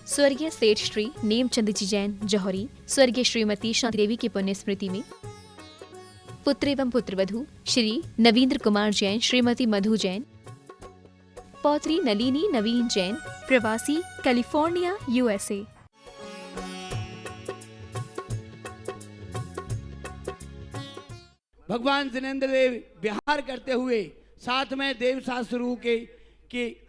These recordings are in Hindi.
स्वर्गीय सेठ श्री नेमचंद जी जैन जौहरी, स्वर्गीय श्रीमती शांति देवी की पुण्य स्मृति में पुत्र एवं पुत्रवधू श्री नवींद्र कुमार जैन, श्रीमती मधु जैन, पौत्री नलिनी नवीन जैन, प्रवासी कैलिफोर्निया USA। भगवान जिनेंद्र देव विहार करते हुए साथ में देव शास्त्रु के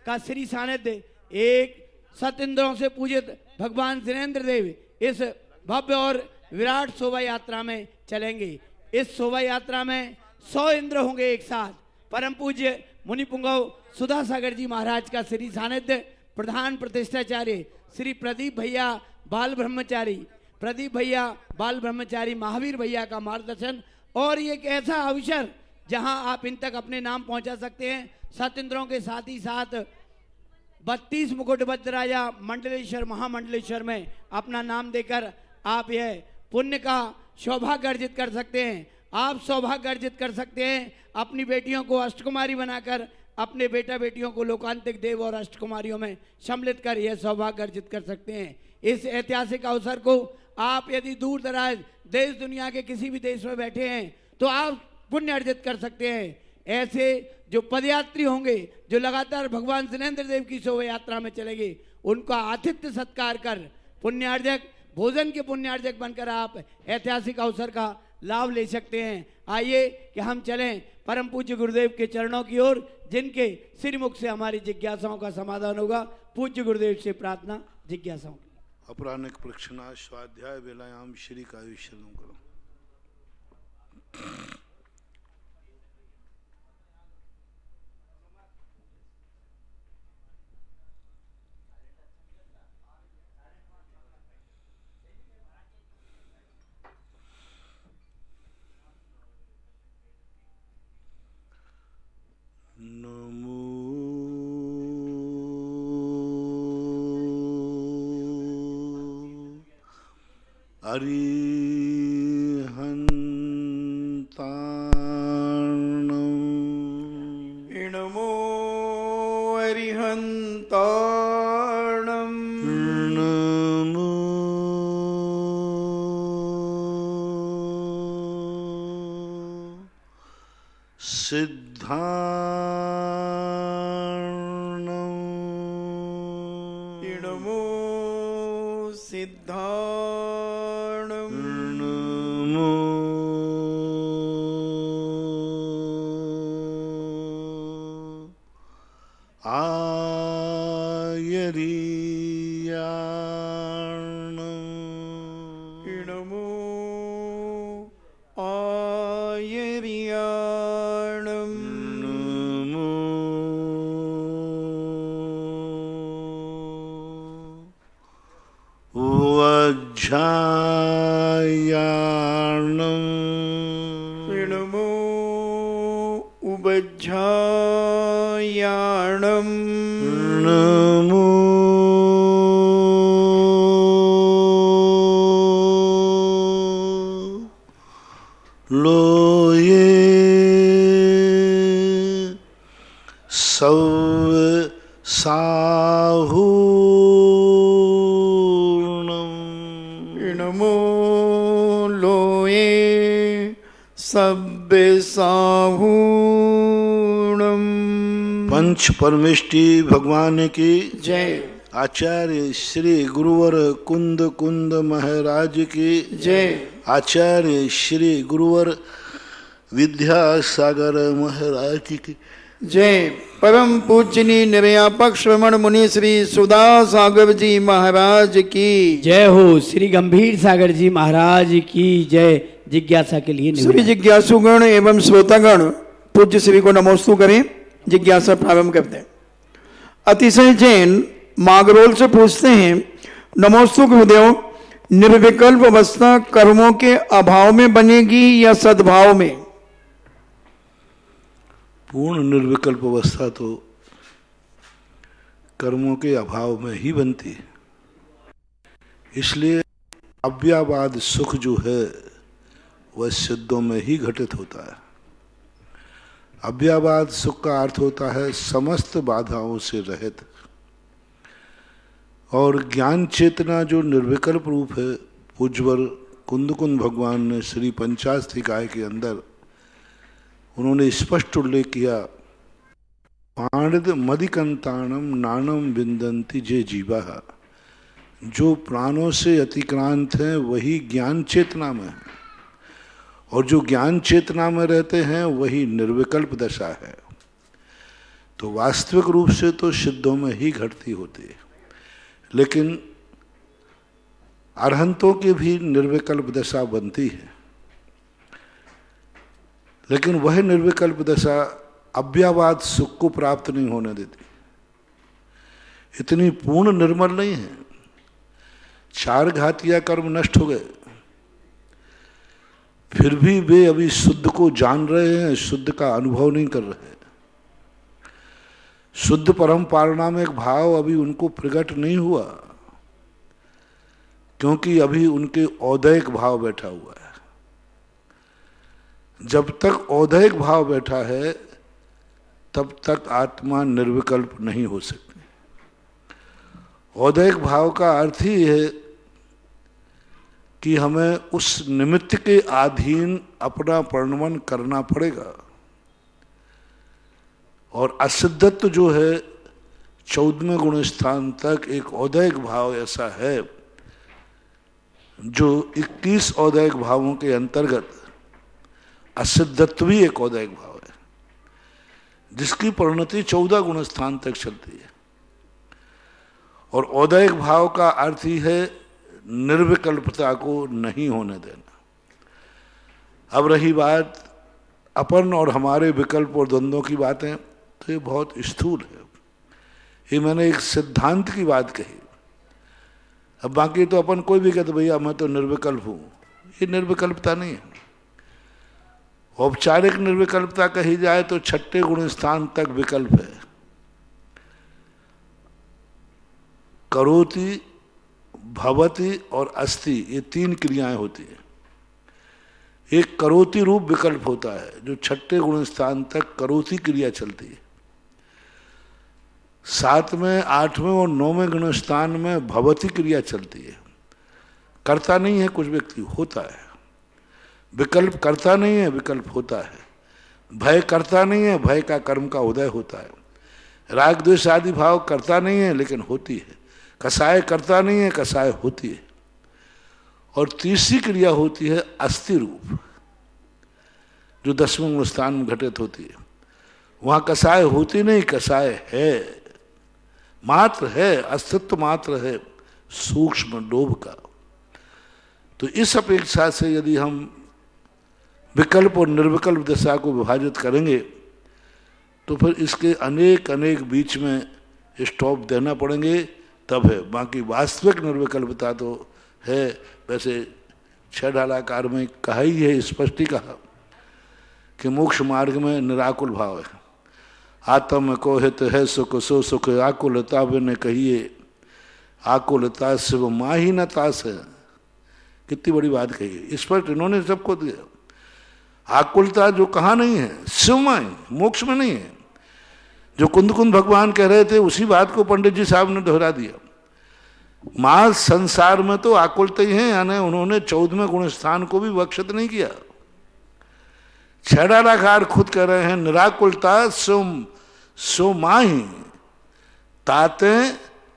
का श्री सानिध्य एक सतेंद्रों से पूजित भगवान जिनेंद्र देव इस भव्य और विराट शोभा यात्रा में चलेंगे। इस शोभा यात्रा में 100 इंद्र होंगे एक साथ। परम पूज्य मुनि पुंगव सुधा सागर जी महाराज का श्री सानिध्य, प्रधान प्रतिष्ठाचार्य श्री प्रदीप भैया बाल ब्रह्मचारी महावीर भैया का मार्गदर्शन और ये एक ऐसा अवसर जहां आप इन तक अपने नाम पहुंचा सकते हैं। सतेंद्रों के साथ ही साथ 32 मुकुटबद्ध राजा मंडलेश्वर महामंडलेश्वर में अपना नाम देकर आप यह पुण्य का सौभाग्य अर्जित कर सकते हैं। आप सौभाग्य अर्जित कर सकते हैं अपनी बेटियों को अष्टकुमारी बनाकर, अपने बेटा बेटियों को लोकांतिक देव और अष्टकुमारियों में सम्मिलित कर यह सौभाग्य अर्जित कर सकते हैं। इस ऐतिहासिक अवसर को आप यदि दूर दराज देश दुनिया के किसी भी देश में बैठे हैं तो आप पुण्य अर्जित कर सकते हैं। ऐसे जो पदयात्री होंगे जो लगातार भगवान जिनेंद्र देव की शोभा यात्रा में चलेंगे, उनका आतिथ्य सत्कार कर पुण्यार्जक, भोजन के पुण्यार्जक बनकर आप ऐतिहासिक अवसर का लाभ ले सकते हैं। आइए कि हम चलें परम पूज्य गुरुदेव के चरणों की ओर, जिनके श्रीमुख से हमारी जिज्ञासाओं का समाधान होगा। पूज्य गुरुदेव से प्रार्थना जिज्ञासाओं की। अपराह्निक प्रक्षणा स्वाध्याय वेलायाम श्री काव्यशरणं करो। नमो अरिहन्ताणं नमो सिद्धार्णं नमो सिद्धार्णं नमो आयर्याणं नमो आयर्याणं नमो वज्झायाणं नमो उबज्झायाणं नमो लोये सव साहूर्णं नमो लोये सब्बे साहूणं। पंच परमेष्टि भगवान की जय। आचार्य श्री गुरुवर कुंद कुंद महाराज की जय। आचार्य श्री गुरुवर विद्यासागर महाराज की जय। परम पूजनीय निर्यापक श्रवण मुनि श्री सुधा सागर जी महाराज की जय हो। श्री गंभीर सागर जी महाराज की जय। जिज्ञासा के लिए श्री जिज्ञासुगण एवं श्रोतागण पूज्य श्री को नमोस्तु करें। जिज्ञासा प्रारंभ करते हैं। अतिशय जैन मागरोल से पूछते हैं, नमोस्तु गुरुदेव, निर्विकल्प अवस्था कर्मों के अभाव में बनेगी या सद्भाव में? पूर्ण निर्विकल्प अवस्था तो कर्मों के अभाव में ही बनती है। इसलिए अव्यावाद सुख जो है वह सिद्धों में ही घटित होता है। अव्यावाद सुख का अर्थ होता है समस्त बाधाओं से रहित। और ज्ञान चेतना जो निर्विकल्प रूप है, पूज्यवर कुंदकुंद भगवान ने श्री पंचास्तिकाय के अंदर उन्होंने स्पष्ट उल्लेख किया, पाणिद मदिकंताणम नानम विंदंती जे जीवा, जो प्राणों से अतिक्रांत हैं वही ज्ञान चेतना में है, और जो ज्ञान चेतना में रहते हैं वही निर्विकल्प दशा है। तो वास्तविक रूप से तो सिद्धों में ही घटती होती है, लेकिन अरहंतों की भी निर्विकल्प दशा बनती है, लेकिन वह निर्विकल्प दशा अव्यावाद सुख को प्राप्त नहीं होने देती, इतनी पूर्ण निर्मल नहीं है। 4 घातिया कर्म नष्ट हो गए, फिर भी वे अभी शुद्ध को जान रहे हैं, शुद्ध का अनुभव नहीं कर रहे। शुद्ध परम पारणामिक भाव अभी उनको प्रकट नहीं हुआ, क्योंकि अभी उनके औदैहिक भाव बैठा हुआ है। जब तक औदैहिक भाव बैठा है तब तक आत्मा निर्विकल्प नहीं हो सकती। औदैहिक भाव का अर्थ ही है कि हमें उस निमित्त के अधीन अपना परिणमन करना पड़ेगा, और असिद्धत्व जो है 14वें गुण स्थान तक एक औदैहिक भाव ऐसा है जो 21 औदैहिक भावों के अंतर्गत असिद्धत्व भी एक औदैहिक भाव है, जिसकी परिणति 14 गुण स्थान तक चलती है। और औदैहिक भाव का अर्थ ही है निर्विकल्पता को नहीं होने देना। अब रही बात अपन और हमारे विकल्प और द्वंद्वों की बातें, तो ये बहुत स्थूल है। ये मैंने एक सिद्धांत की बात कही। अब बाकी तो अपन कोई भी कहते भैया मैं तो निर्विकल्प हूं, ये निर्विकल्पता नहीं है। औपचारिक निर्विकल्पता कही जाए तो 6ठे गुण स्थान तक विकल्प है। करोति, भवति और अस्ति, ये 3 क्रियाएं होती हैं। एक करोति रूप विकल्प होता है जो 6ठे गुण स्थान तक करोति क्रिया चलती है। 7वें, 8वें और 9वें गुण स्थान में भवति क्रिया चलती है। करता नहीं है कुछ व्यक्ति, होता है। विकल्प करता नहीं है, विकल्प होता है। भय करता नहीं है, भय का कर्म का उदय होता है। राग द्वेष आदि भाव करता नहीं है, लेकिन होती है। कसाय करता नहीं है, कसाय होती है। और तीसरी क्रिया होती है अस्थि रूप, जो 10वें गुण स्थान में घटित होती है। वहां कसाय होती नहीं, कसाय है, मात्र है, अस्तित्व मात्र है, सूक्ष्म लोभ का। तो इस अपेक्षा से यदि हम विकल्प और निर्विकल्प दशा को विभाजित करेंगे तो फिर इसके अनेक अनेक बीच में स्टॉप देना पड़ेंगे, तब है। बाकी वास्तविक निर्विकल्पता तो है। वैसे 6 ढालाकार में कहा ही है, स्पष्ट ही कहा कि मोक्ष मार्ग में निराकुल भाव है। आत्म को हित है सुख, सो सुख आकुलता ने कहिए, आकुलता शिव माही न तास है। कितनी बड़ी बात कही है, स्पष्ट इन्होंने सबको दिया। आकुलता जो कहाँ नहीं है, शिव माही, मोक्ष में नहीं है। जो कुंदकुंद भगवान कह रहे थे उसी बात को पंडित जी साहब ने दोहरा दिया। मां संसार में तो आकुलता ही है, यानी उन्होंने 14वें गुण स्थान को भी वक्षित नहीं किया। 6 ढालाकार खुद कह रहे हैं निराकुलता सो माही ताते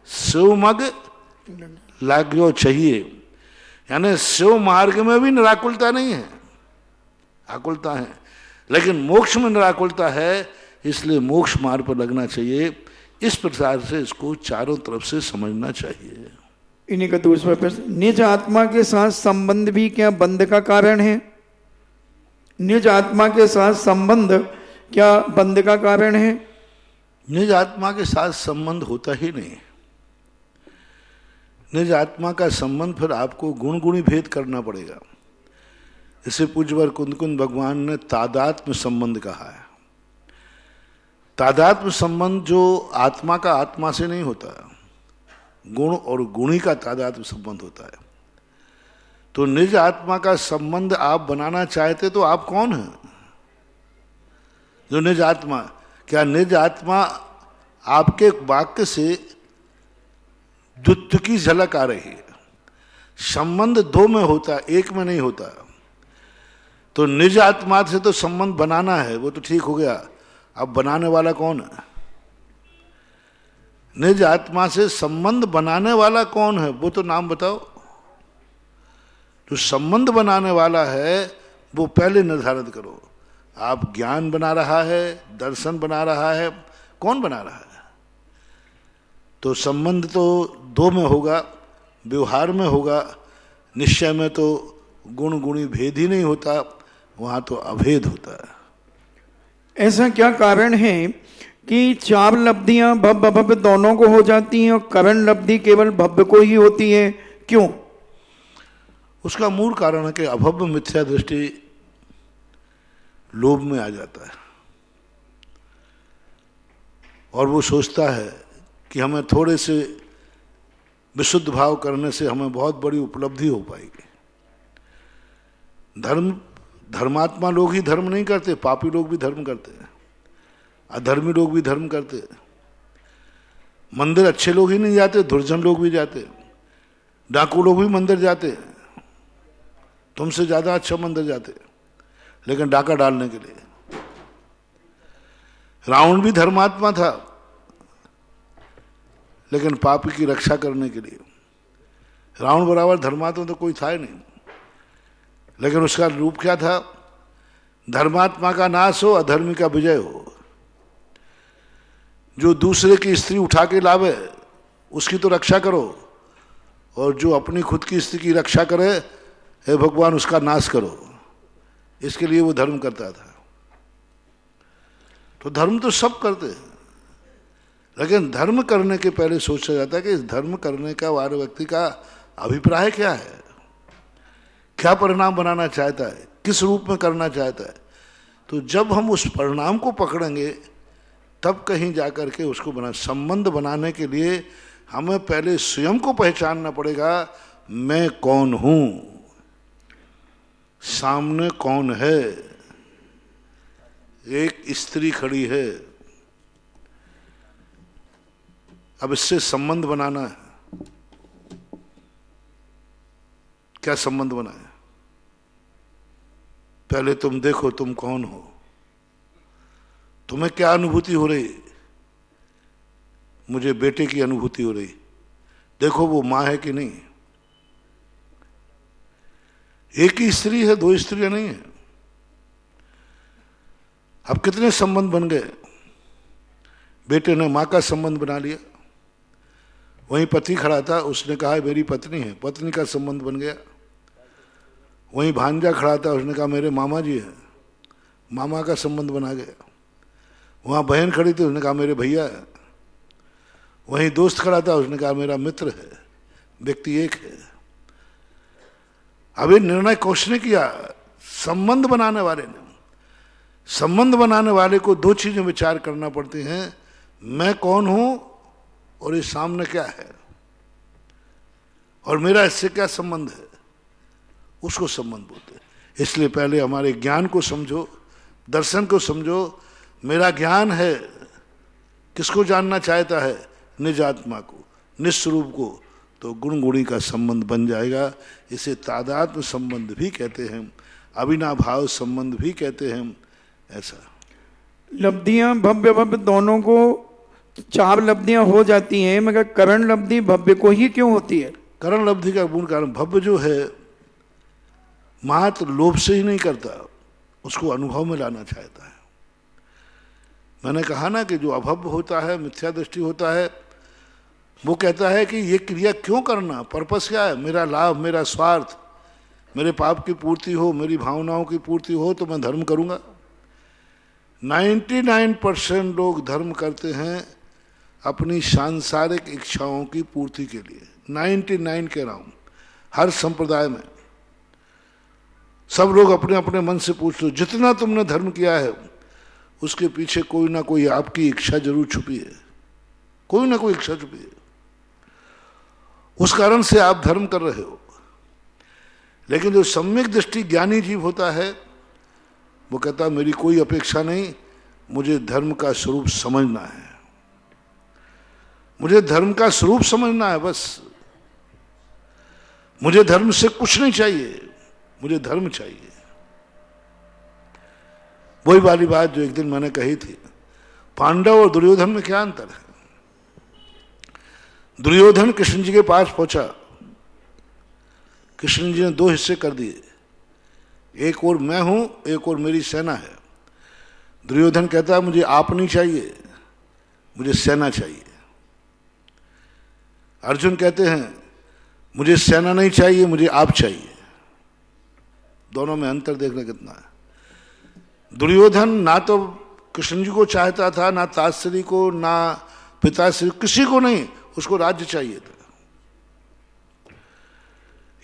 शिवमग लाग्यो चाहिए, यानी शिव मार्ग में भी निराकुलता नहीं है, आकुलता है। लेकिन मोक्ष में निराकुलता है, इसलिए मोक्ष मार्ग पर लगना चाहिए। इस प्रकार से इसको चारों तरफ से समझना चाहिए। इन्हीं का दूसरा प्रश्न, निज आत्मा के साथ संबंध भी क्या बंध का कारण है? निज आत्मा के साथ संबंध क्या बंध का कारण है? निज आत्मा के साथ संबंध होता ही नहीं। निज आत्मा का संबंध फिर आपको गुण गुणी भेद करना पड़ेगा। इसे पूज्यवर कुंदकुंद भगवान ने तादात्म्य संबंध कहा है। तादात्म्य संबंध जो आत्मा का आत्मा से नहीं होता, गुण और गुणी का तादात्म्य संबंध होता है। तो निज आत्मा का संबंध आप बनाना चाहते तो आप कौन हैं? जो निज आत्मा, क्या निज आत्मा आपके वाक्य से द्वित्व की झलक आ रही है। संबंध दो में होता, एक में नहीं होता। तो निज आत्मा से तो संबंध बनाना है, वो तो ठीक हो गया। अब बनाने वाला कौन है? निज आत्मा से संबंध बनाने वाला कौन है, वो तो नाम बताओ। जो संबंध बनाने वाला है वो पहले निर्धारित करो। आप ज्ञान बना रहा है, दर्शन बना रहा है, कौन बना रहा है? तो संबंध तो दो में होगा, व्यवहार में होगा, निश्चय में तो गुण गुणी भेद ही नहीं होता, वहां तो अभेद होता है। ऐसा क्या कारण है कि चार लब्धियां भव्य अभव्य दोनों को हो जाती हैं और करण लब्धि केवल भव्य को ही होती है, क्यों? उसका मूल कारण है कि अभव्य मिथ्या दृष्टि लोभ में आ जाता है और वो सोचता है कि हमें थोड़े से विशुद्ध भाव करने से हमें बहुत बड़ी उपलब्धि हो पाएगी। धर्मात्मा लोग ही धर्म नहीं करते, पापी लोग भी धर्म करते हैं, अधर्मी लोग भी धर्म करते हैं। मंदिर अच्छे लोग ही नहीं जाते, दुर्जन लोग भी जाते, डाकू लोग भी मंदिर जाते, तुमसे ज्यादा अच्छा मंदिर जाते, लेकिन डाका डालने के लिए। रावण भी धर्मात्मा था, लेकिन पापी की रक्षा करने के लिए। रावण बराबर धर्मात्मा तो कोई था ही नहीं, लेकिन उसका रूप क्या था? धर्मात्मा का नाश हो, अधर्मी का विजय हो। जो दूसरे की स्त्री उठा के लावे उसकी तो रक्षा करो, और जो अपनी खुद की स्त्री की रक्षा करे, हे भगवान उसका नाश करो। इसके लिए वो धर्म करता था। तो धर्म तो सब करते हैं, लेकिन धर्म करने के पहले सोचा जाता है कि इस धर्म करने का वाले व्यक्ति का अभिप्राय क्या है, क्या परिणाम बनाना चाहता है, किस रूप में करना चाहता है। तो जब हम उस परिणाम को पकड़ेंगे तब कहीं जाकर के उसको संबंध बनाने के लिए हमें पहले स्वयं को पहचानना पड़ेगा। मैं कौन हूं, सामने कौन है? एक स्त्री खड़ी है, अब इससे संबंध बनाना है। क्या संबंध बनाए? पहले तुम देखो तुम कौन हो, तुम्हें क्या अनुभूति हो रही? मुझे बेटे की अनुभूति हो रही। देखो वो मां है कि नहीं। एक ही स्त्री है, दो स्त्रियां नहीं है। अब कितने संबंध बन गए? बेटे ने मां का संबंध बना लिया, वहीं पति खड़ा था, उसने कहा मेरी पत्नी है, पत्नी का संबंध बन गया। वहीं भांजा खड़ा था, उसने कहा मेरे मामा जी हैं, मामा का संबंध बना गया। वहां बहन खड़ी थी, उसने कहा मेरे भैया है। वहीं दोस्त खड़ा था, उसने कहा मेरा मित्र है। व्यक्ति एक है। अब ये निर्णय किसने किया? संबंध बनाने वाले ने। संबंध बनाने वाले को दो चीजें विचार करना पड़ती हैं, मैं कौन हूं और ये सामने क्या है, और मेरा इससे क्या संबंध है, उसको संबंध बोलते हैं। इसलिए पहले हमारे ज्ञान को समझो, दर्शन को समझो। मेरा ज्ञान है, किसको जानना चाहता है? निज आत्मा को, निस्वरूप को। तो गुण गुणी का संबंध बन जाएगा। इसे तादात्म्य संबंध भी कहते हैं, अविनाभाव संबंध भी कहते हैं। ऐसा लब्धियां भव्य भव्य दोनों को चार लब्धियां हो जाती हैं, मगर करण लब्धि भव्य को ही क्यों होती है? करण लब्धि का मूल कारण भव्य जो है मात्र लोभ से ही नहीं करता, उसको अनुभव में लाना चाहता है। मैंने कहा ना कि जो अभव्य होता है, मिथ्या दृष्टि होता है, वो कहता है कि ये क्रिया क्यों करना, पर्पस क्या है? मेरा लाभ, मेरा स्वार्थ, मेरे पाप की पूर्ति हो, मेरी भावनाओं की पूर्ति हो तो मैं धर्म करूंगा। 99% लोग धर्म करते हैं अपनी सांसारिक इच्छाओं की पूर्ति के लिए। 99 कह रहा हूं, हर संप्रदाय में सब लोग अपने अपने मन से पूछ लो, जितना तुमने धर्म किया है उसके पीछे कोई ना कोई आपकी इच्छा जरूर छुपी है, कोई ना कोई इच्छा छुपी है। उस कारण से आप धर्म कर रहे हो। लेकिन जो सम्यक दृष्टि ज्ञानी जीव होता है, वो कहता है मेरी कोई अपेक्षा नहीं, मुझे धर्म का स्वरूप समझना है। मुझे धर्म का स्वरूप समझना है बस। मुझे धर्म से कुछ नहीं चाहिए, मुझे धर्म चाहिए। वही वाली बात जो एक दिन मैंने कही थी, पांडव और दुर्योधन में क्या अंतर है। दुर्योधन कृष्ण जी के पास पहुंचा, कृष्ण जी ने दो हिस्से कर दिए, एक और मैं हूं, एक और मेरी सेना है। दुर्योधन कहता है मुझे आप नहीं चाहिए, मुझे सेना चाहिए। अर्जुन कहते हैं मुझे सेना नहीं चाहिए, मुझे आप चाहिए। दोनों में अंतर देखना कितना है। दुर्योधन ना तो कृष्ण जी को चाहता था, ना ताश्री को, ना पिताश्री, किसी को नहीं, उसको राज्य चाहिए था।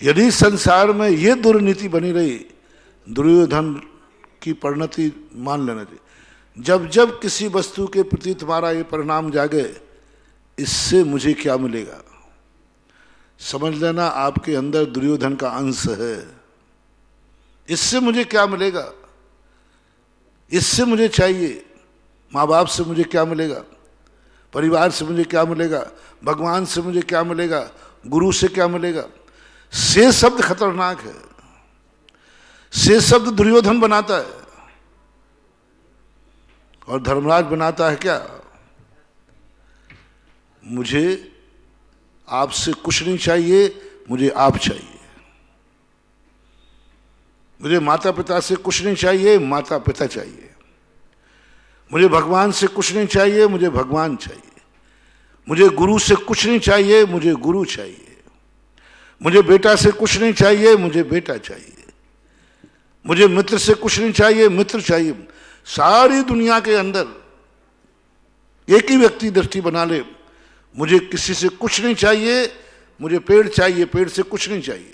यदि संसार में यह दुर्नीति बनी रही, दुर्योधन की परिणति मान लेना चाहिए। जब जब किसी वस्तु के प्रति तुम्हारा ये परिणाम जागे, इससे मुझे क्या मिलेगा, समझ लेना आपके अंदर दुर्योधन का अंश है। इससे मुझे क्या मिलेगा, इससे मुझे चाहिए, माँ बाप से मुझे क्या मिलेगा, परिवार से मुझे क्या मिलेगा, भगवान से मुझे क्या मिलेगा, गुरु से क्या मिलेगा। से शब्द खतरनाक है, से शब्द दुर्योधन बनाता है और धर्मराज बनाता है क्या, मुझे आपसे कुछ नहीं चाहिए, मुझे आप चाहिए। मुझे माता पिता से कुछ नहीं चाहिए, माता पिता चाहिए। मुझे भगवान से कुछ नहीं चाहिए, मुझे भगवान चाहिए। मुझे गुरु से कुछ नहीं चाहिए, मुझे गुरु चाहिए। मुझे बेटा से कुछ नहीं चाहिए, मुझे बेटा चाहिए। मुझे मित्र से कुछ नहीं चाहिए, मित्र चाहिए। सारी दुनिया के अंदर एक ही व्यक्ति दृष्टि बना ले, मुझे किसी से कुछ नहीं चाहिए, मुझे पेड़ चाहिए, पेड़ से कुछ नहीं चाहिए।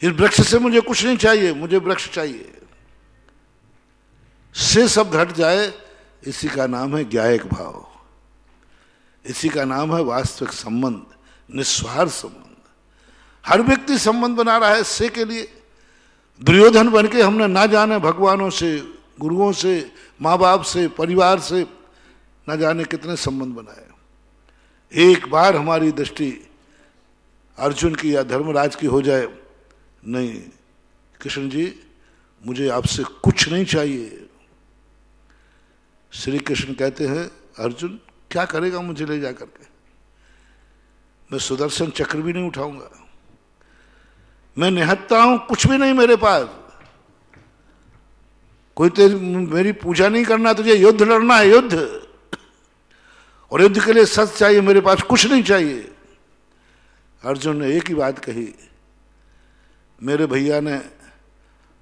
इस वृक्ष से मुझे कुछ नहीं चाहिए, मुझे वृक्ष चाहिए। से शब्द हट जाए, इसी का नाम है ज्ञायक भाव, इसी का नाम है वास्तविक संबंध, निस्वार्थ संबंध। हर व्यक्ति संबंध बना रहा है से के लिए। दुर्योधन बन के हमने ना जाने भगवानों से, गुरुओं से, माँ बाप से, परिवार से ना जाने कितने संबंध बनाए। एक बार हमारी दृष्टि अर्जुन की या धर्मराज की हो जाए, नहीं कृष्ण जी मुझे आपसे कुछ नहीं चाहिए। श्री कृष्ण कहते हैं अर्जुन क्या करेगा मुझे ले जा करके, मैं सुदर्शन चक्र भी नहीं उठाऊंगा, मैं निहत्ता हूं, कुछ भी नहीं मेरे पास। कोई तेरी मेरी पूजा नहीं करना, तुझे युद्ध लड़ना है, युद्ध, और युद्ध के लिए शस्त्र चाहिए, मेरे पास कुछ नहीं चाहिए। अर्जुन ने एक ही बात कही, मेरे भैया ने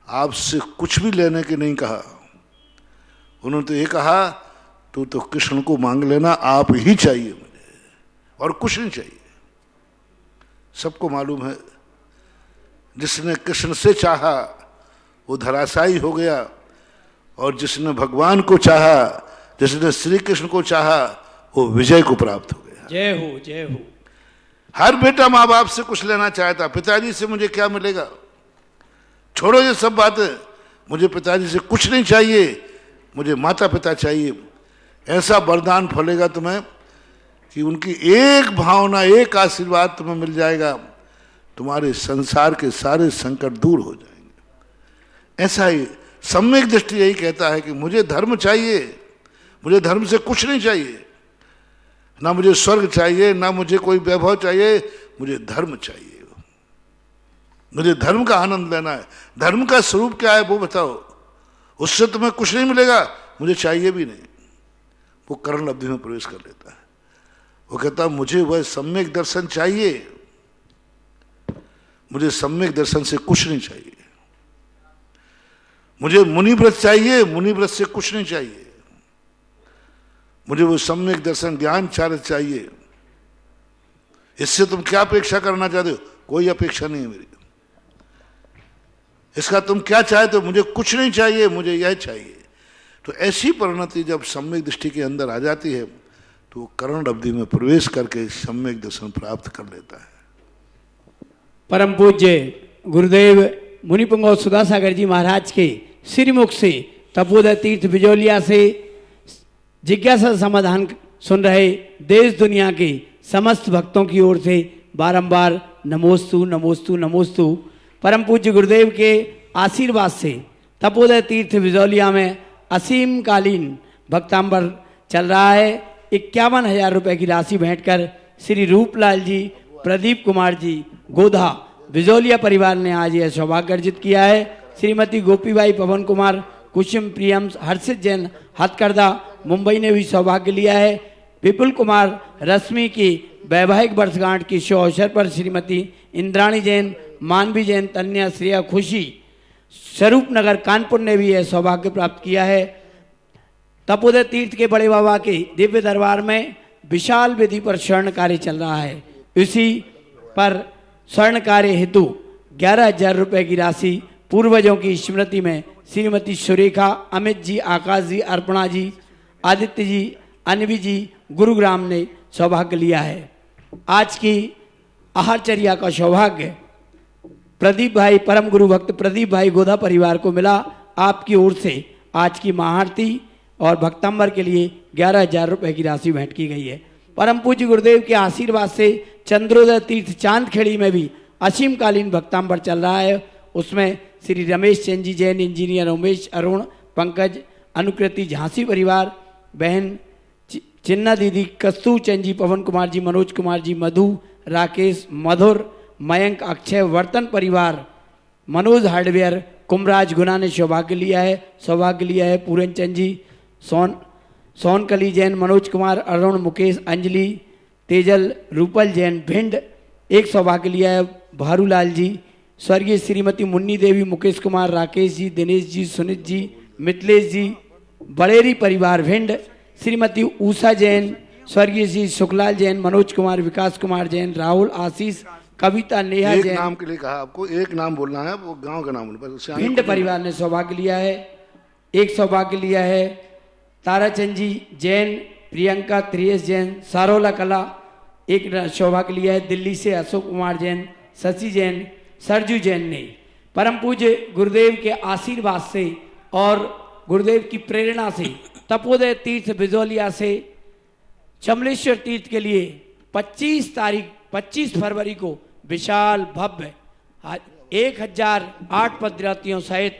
आपसे कुछ भी लेने के नहीं कहा, उन्होंने तो ये कहा तू तो कृष्ण को मांग लेना, आप ही चाहिए मुझे और कुछ नहीं चाहिए। सबको मालूम है जिसने कृष्ण से चाहा वो धराशायी हो गया, और जिसने भगवान को चाहा, जिसने श्री कृष्ण को चाहा, वो विजय को प्राप्त हो गया। जय हो, जय हो। हर बेटा माँ बाप से कुछ लेना चाहता, पिताजी से मुझे क्या मिलेगा, छोड़ो ये सब बातें, मुझे पिताजी से कुछ नहीं चाहिए, मुझे माता पिता चाहिए। ऐसा वरदान फलेगा तुम्हें कि उनकी एक भावना, एक आशीर्वाद तुम्हें मिल जाएगा, तुम्हारे संसार के सारे संकट दूर हो जाएंगे। ऐसा ही सम्यक दृष्टि यही कहता है कि मुझे धर्म चाहिए, मुझे धर्म से कुछ नहीं चाहिए, ना मुझे स्वर्ग चाहिए, ना मुझे कोई वैभव चाहिए, मुझे धर्म चाहिए। मुझे धर्म का आनंद लेना है। धर्म का स्वरूप क्या है वो बताओ, उससे तुम्हें कुछ नहीं मिलेगा, मुझे चाहिए भी नहीं। वो कर्ण अवधि में प्रवेश कर लेता है। वो कहता है मुझे वह सम्यक दर्शन चाहिए, मुझे सम्यक दर्शन से कुछ नहीं चाहिए। मुझे मुनिव्रत चाहिए, मुनिव्रत से कुछ नहीं चाहिए। मुझे वो सम्यक दर्शन ज्ञान चार्य चाहिए। इससे तुम क्या अपेक्षा करना चाहते हो? कोई अपेक्षा नहीं है मेरी। इसका तुम क्या चाहते हो? मुझे कुछ नहीं चाहिए, मुझे यह चाहिए। तो ऐसी परिणति जब सम्यक दृष्टि के अंदर आ जाती है तो कर्ण अवधि में प्रवेश करके सम्यक दर्शन प्राप्त कर लेता है। परम पूज्य गुरुदेव मुनिपुंगव सुधासागर जी महाराज के श्रीमुख से तपोदय तीर्थ बिजौलिया से जिज्ञासा समाधान सुन रहे देश दुनिया के समस्त भक्तों की ओर से बारंबार नमोस्तु नमोस्तु नमोस्तु। परम पूज्य गुरुदेव के आशीर्वाद से तपोदय तीर्थ बिजौलिया में असीम कालीन भक्तांबर चल रहा है। 51,000 रुपए की राशि भेंट कर श्री रूपलाल जी, प्रदीप कुमार जी, गोधा बिजौलिया परिवार ने आज यह सौभाग्य अर्जित किया है। श्रीमती गोपीबाई, पवन कुमार, कुसुम प्रियम, हर्षित जैन हथकरदा मुंबई ने भी सौभाग्य लिया है। विपुल कुमार रश्मि की वैवाहिक वर्षगांठ की शुभ अवसर पर श्रीमती इंद्राणी जैन, मानवी जैन, तन्या, श्रेया, खुशी स्वरूप नगर कानपुर ने भी यह सौभाग्य प्राप्त किया है। तपोदय तीर्थ के बड़े बाबा के दिव्य दरबार में विशाल विधि पर स्वर्ण कार्य चल रहा है। इसी पर स्वर्ण कार्य हेतु 11,000 रुपए की राशि पूर्वजों की स्मृति में श्रीमती सुरेखा, अमित जी, आकाश जी, अर्पणा जी, आदित्य जी, अनवी जी, गुरुग्राम ने सौभाग्य लिया है। आज की आहारचर्या का सौभाग्य प्रदीप भाई, परम गुरु भक्त प्रदीप भाई गोधा परिवार को मिला। आपकी ओर से आज की महाआरती और भक्तांबर के लिए 11,000 रुपए की राशि भेंट की गई है। परम पूज्य गुरुदेव के आशीर्वाद से चंद्रोदय तीर्थ चांदखेड़ी में भी असीम कालीन भक्तांबर चल रहा है। उसमें श्री रमेश चंद जी जैन, इंजीनियर उमेश, अरुण, पंकज, अनुकृति, झांसी परिवार, बहन चिन्ना दीदी, कस्तूर चंद जी, पवन कुमार जी, मनोज कुमार जी, मधु, राकेश, मधुर, मयंक, अक्षय, वर्तन परिवार, मनोज हार्डवेयर, कुमराज गुना ने सौभाग्य लिया है। पूरन चंद जी, सोनकली जैन, मनोज कुमार, अरुण, मुकेश, अंजलि, तेजल, रूपल जैन भिंड एक सौभाग्य लिया है। भारूलाल जी, स्वर्गीय श्रीमती मुन्नी देवी, मुकेश कुमार, राकेश जी, दिनेश जी, सुनीत जी, मिथिलेश जी, बड़ेरी परिवार भिंड, श्रीमती उषा जैन, स्वर्गीय श्री सुखलाल जैन, मनोज कुमार, विकास कुमार जैन, राहुल, आशीष, कविता, नेहा एक जैन। नाम के लिए कहा आपको, एक नाम बोलना है, वो गांव का नाम बोलना। भिंड परिवार ने सौभाग्य लिया है। एक सौभाग्य लिया है ताराचंद जी जैन, प्रियंका, त्रियेश जैन, सारोला कला एक सौभाग्य लिया है। दिल्ली से अशोक कुमार जैन, शशि जैन, सरजू जैन ने परम पूज्य गुरुदेव के आशीर्वाद से और गुरुदेव की प्रेरणा से तपोदय तीर्थ बिजौलिया से चमलेश्वर तीर्थ के लिए 25 फरवरी को विशाल भव्य 1008 पदयात्रियों सहित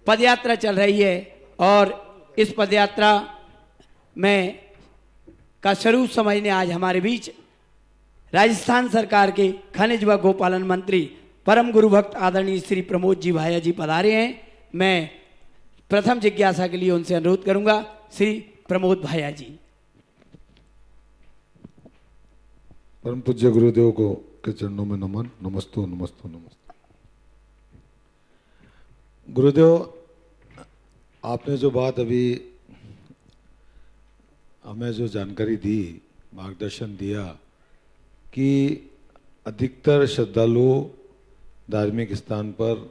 पदयात्रा चल रही है। और इस पदयात्रा में का स्वरूप समझने आज हमारे बीच राजस्थान सरकार के खनिज व गोपालन मंत्री परम गुरु भक्त आदरणीय श्री प्रमोद जी भाया जी पधारे हैं। मैं प्रथम जिज्ञासा के लिए उनसे अनुरोध करूंगा, श्री प्रमोद भाया जी। परम पूज्य गुरुदेव को के चरणों में नमन। नमस्तु नमस्तु नमस्तु। गुरुदेव, आपने जो बात अभी हमें जो जानकारी दी, मार्गदर्शन दिया कि अधिकतर श्रद्धालु धार्मिक स्थान पर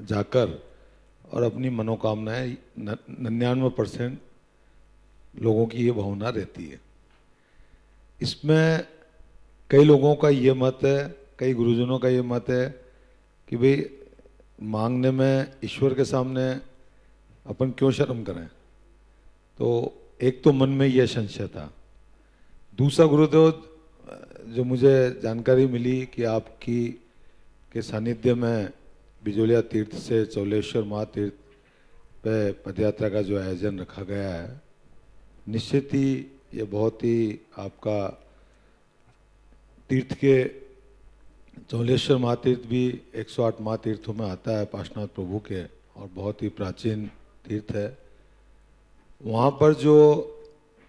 जाकर और अपनी मनोकामनाएं 99% लोगों की ये भावना रहती है। इसमें कई लोगों का ये मत है, कई गुरुजनों का ये मत है कि भाई मांगने में ईश्वर के सामने अपन क्यों शर्म करें। तो एक तो मन में यह संशय था। दूसरा गुरुदेव, जो मुझे जानकारी मिली कि आपकी के सानिध्य में बिजौलिया तीर्थ से चौलेश्वर महातीर्थ पे पदयात्रा का जो आयोजन रखा गया है, निश्चित ही ये बहुत ही आपका तीर्थ के चौलेश्वर महातीर्थ भी 108 महातीर्थों में आता है पार्श्वनाथ प्रभु के, और बहुत ही प्राचीन तीर्थ है। वहाँ पर जो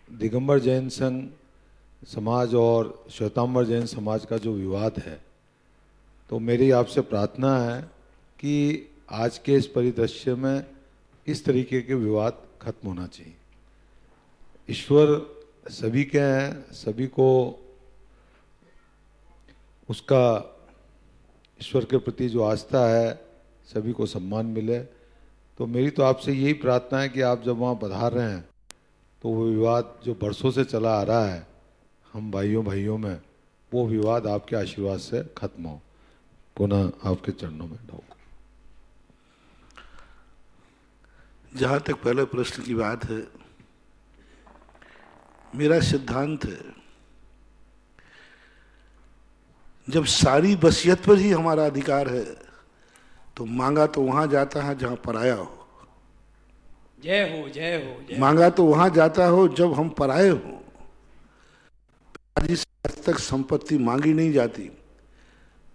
दिगंबर जैन संघ समाज और श्वेतांबर जैन समाज का जो विवाद है, तो मेरी आपसे प्रार्थना है कि आज के इस परिदृश्य में इस तरीके के विवाद खत्म होना चाहिए। ईश्वर सभी के हैं, सभी को उसका ईश्वर के प्रति जो आस्था है, सभी को सम्मान मिले। तो मेरी तो आपसे यही प्रार्थना है कि आप जब वहाँ पधार रहे हैं तो वो विवाद जो बरसों से चला आ रहा है हम भाइयों में, वो विवाद आपके आशीर्वाद से खत्म हो। पुनः आपके चरणों में ढो। जहाँ तक पहले प्रश्न की बात है, मेरा सिद्धांत है, जब सारी बसियत पर ही हमारा अधिकार है तो मांगा तो वहां जाता है जहां पराया हो। जय हो, जय हो, जय। मांगा तो वहां जाता हो जब हम पराये हो। पिताजी से आज तक संपत्ति मांगी नहीं जाती,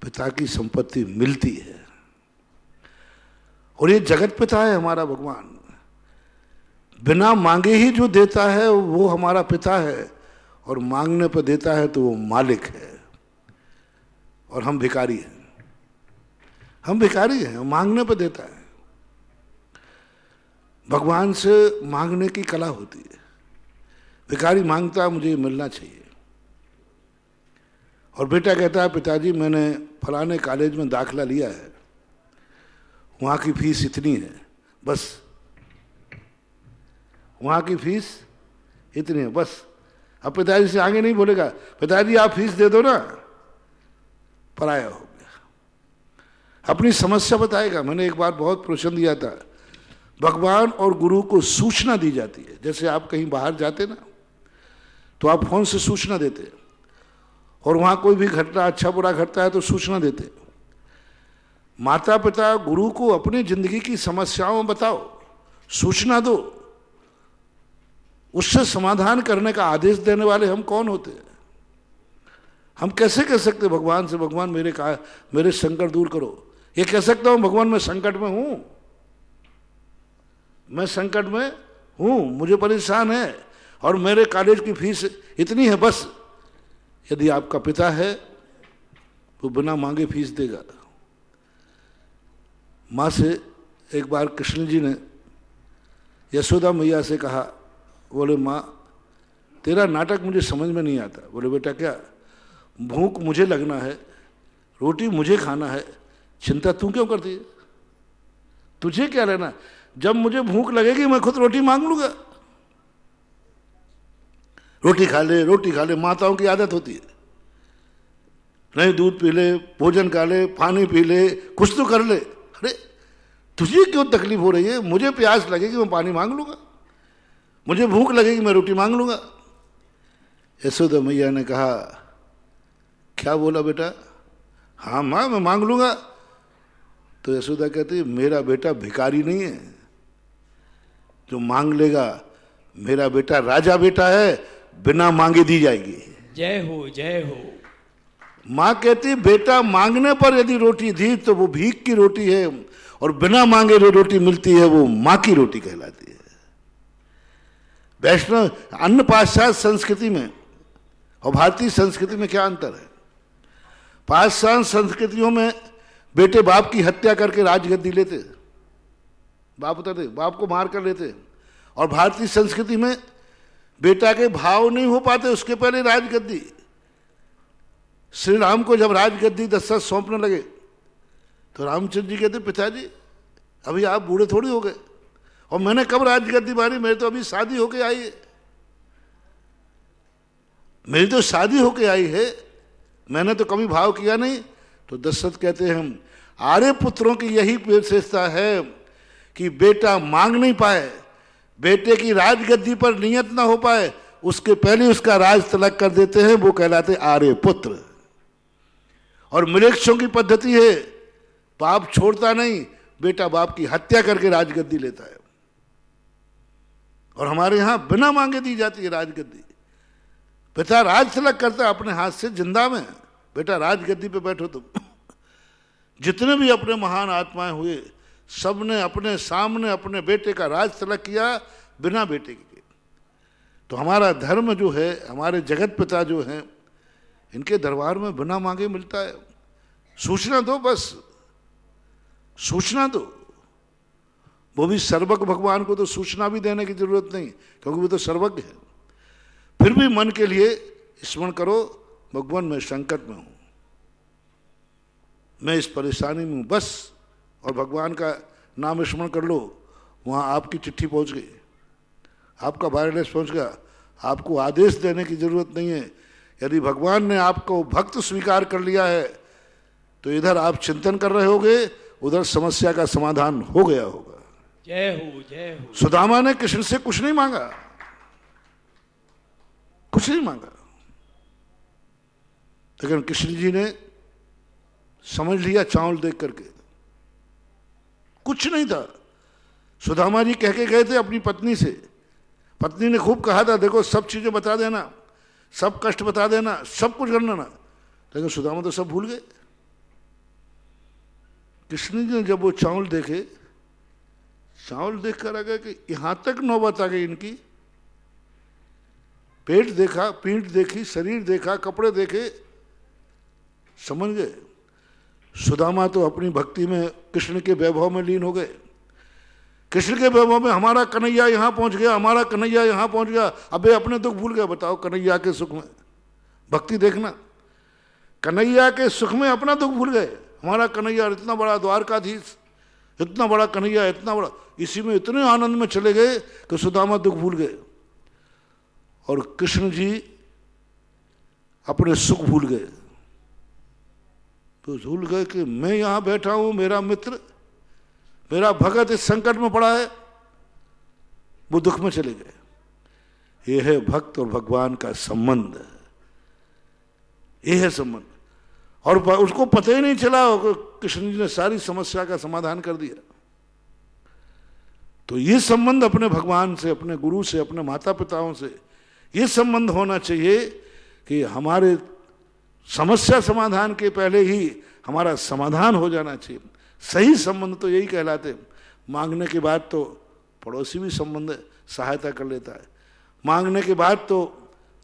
पिता की संपत्ति मिलती है। और ये जगत पिता है हमारा भगवान, बिना मांगे ही जो देता है वो हमारा पिता है, और मांगने पर देता है तो वो मालिक है, और हम भिखारी हैं। हम भिखारी हैं, मांगने पर देता है। भगवान से मांगने की कला होती है। भिखारी मांगता है मुझे ये मिलना चाहिए, और बेटा कहता है पिताजी मैंने फलाने कॉलेज में दाखिला लिया है, वहाँ की फीस इतनी है, बस वहाँ की फीस इतनी है बस। अब पिताजी से आगे नहीं बोलेगा पिताजी आप फीस दे दो ना, पराया हो गया। अपनी समस्या बताएगा। मैंने एक बार बहुत प्रवचन दिया था, भगवान और गुरु को सूचना दी जाती है। जैसे आप कहीं बाहर जाते ना तो आप फोन से सूचना देते, और वहाँ कोई भी घटना अच्छा बुरा घटता है तो सूचना देते। माता पिता गुरु को अपनी जिंदगी की समस्याओं बताओ, सूचना दो, उससे समाधान करने का आदेश देने वाले हम कौन होते हैं? हम कैसे कह सकते भगवान से भगवान मेरे संकट दूर करो? ये कह सकता हूं भगवान मैं संकट में हूं, मैं संकट में हूं, मुझे परेशान है और मेरे कॉलेज की फीस इतनी है बस। यदि आपका पिता है तो बिना मांगे फीस देगा। माँ से एक बार कृष्ण जी ने यशोदा मैया से कहा, बोले माँ तेरा नाटक मुझे समझ में नहीं आता। बोले बेटा क्या? भूख मुझे लगना है, रोटी मुझे खाना है, चिंता तू क्यों करती है? तुझे क्या लेना? जब मुझे भूख लगेगी मैं खुद रोटी मांग लूंगा। रोटी खा ले, माताओं की आदत होती है। नहीं दूध पी ले, भोजन खा ले, पानी पी ले, कुछ तो कर ले। अरे तुझे क्यों तकलीफ हो रही है? मुझे प्यास लगेगी मैं पानी मांग लूंगा, मुझे भूख लगेगी मैं रोटी मांग लूंगा। यशोदा मैया ने कहा क्या बोला बेटा? हाँ माँ मैं मांग लूंगा। तो यशोदा कहती मेरा बेटा भिखारी नहीं है जो मांग लेगा, मेरा बेटा राजा बेटा है, बिना मांगे दी जाएगी। जय हो, जय हो। माँ कहती बेटा मांगने पर यदि रोटी दी तो वो भीख की रोटी है, और बिना मांगे जो रोटी मिलती है वो माँ की रोटी कहलाती है। वैष्णव अन्य पाश्चात्य संस्कृति में और भारतीय संस्कृति में क्या अंतर है? पाश्चात्य संस्कृतियों में बेटे बाप की हत्या करके राजगद्दी लेते, बाप उतरते, बाप को मार कर लेते। और भारतीय संस्कृति में बेटा के भाव नहीं हो पाते उसके पहले राजगद्दी। श्री राम को जब राजगद्दी दशरथ सौंपने लगे तो रामचंद्र जी कहते पिताजी अभी आप बूढ़े थोड़ी हो गए, और मैंने कब राजगद्दी मारी? मेरी तो अभी शादी होके आई है, मेरी तो शादी होके आई है, मैंने तो कभी भाव किया नहीं। तो दशरथ कहते हैं हम आर्य पुत्रों की यही विशेषता है कि बेटा मांग नहीं पाए, बेटे की राजगद्दी पर नियत ना हो पाए, उसके पहले उसका राज तलक कर देते हैं, वो कहलाते आर्य पुत्र। और मृक्षों की पद्धति है, बाप छोड़ता नहीं, बेटा बाप की हत्या करके राजगद्दी लेता है। और हमारे यहां बिना मांगे दी जाती है राजगद्दी। पिता राज तिलक करता है अपने हाथ से जिंदा में, बेटा राजगद्दी पे बैठो तुम। जितने भी अपने महान आत्माएं हुए सबने अपने सामने अपने बेटे का राज तिलक किया बिना बेटे के। तो हमारा धर्म जो है, हमारे जगत पिता जो हैं, इनके दरबार में बिना मांगे मिलता है। सूचना दो, बस सूचना दो। वो भी सर्वज्ञ भगवान को तो सूचना भी देने की जरूरत नहीं, क्योंकि वो तो सर्वज्ञ है। फिर भी मन के लिए स्मरण करो भगवान मैं संकट में हूं, मैं इस परेशानी में हूं, बस। और भगवान का नाम स्मरण कर लो, वहां आपकी चिट्ठी पहुंच गई, आपका वायरलेस पहुंच गया। आपको आदेश देने की जरूरत नहीं है। यदि भगवान ने आपको भक्त स्वीकार कर लिया है तो इधर आप चिंतन कर रहे होगे, उधर समस्या का समाधान हो गया होगा। जय हो, जय हो। सुदामा ने कृष्ण से कुछ नहीं मांगा, कुछ नहीं मांगा। लेकिन कृष्ण जी ने समझ लिया चावल देख करके, कुछ नहीं था। सुदामा जी कह के गए थे अपनी पत्नी से, पत्नी ने खूब कहा था देखो सब चीजें बता देना, सब कष्ट बता देना, सब कुछ करना ना, लेकिन सुदामा तो सब भूल गए। कृष्ण जी ने जब वो चावल देखे, चावल देख कर आ गए कि यहां तक नौबत आ गई इनकी। पेट देखा, पीठ देखी, शरीर देखा, कपड़े देखे, समझ गए। सुदामा तो अपनी भक्ति में कृष्ण के वैभव में लीन हो गए। कृष्ण के वैभव में हमारा कन्हैया यहां पहुंच गया, हमारा कन्हैया यहां पहुंच गया। अबे अपने दुख भूल गए। बताओ, कन्हैया के सुख में भक्ति देखना, कन्हैया के सुख में अपना दुख भूल गए। हमारा कन्हैया इतना बड़ा द्वारकाधीश, इतना बड़ा कन्हैया, इतना बड़ा, इसी में इतने आनंद में चले गए कि सुदामा दुख भूल गए और कृष्ण जी अपने सुख भूल गए। तो भूल गए कि मैं यहां बैठा हूं, मेरा मित्र, मेरा भगत इस संकट में पड़ा है, वो दुख में चले गए। यह है भक्त और भगवान का संबंध, यह है संबंध। और उसको पता ही नहीं चला, कृष्ण जी ने सारी समस्या का समाधान कर दिया। तो ये संबंध अपने भगवान से, अपने गुरु से, अपने माता पिताओं से ये संबंध होना चाहिए कि हमारे समस्या समाधान के पहले ही हमारा समाधान हो जाना चाहिए। सही संबंध तो यही कहलाते। मांगने के बाद तो पड़ोसी भी संबंध सहायता कर लेता है, मांगने के बाद तो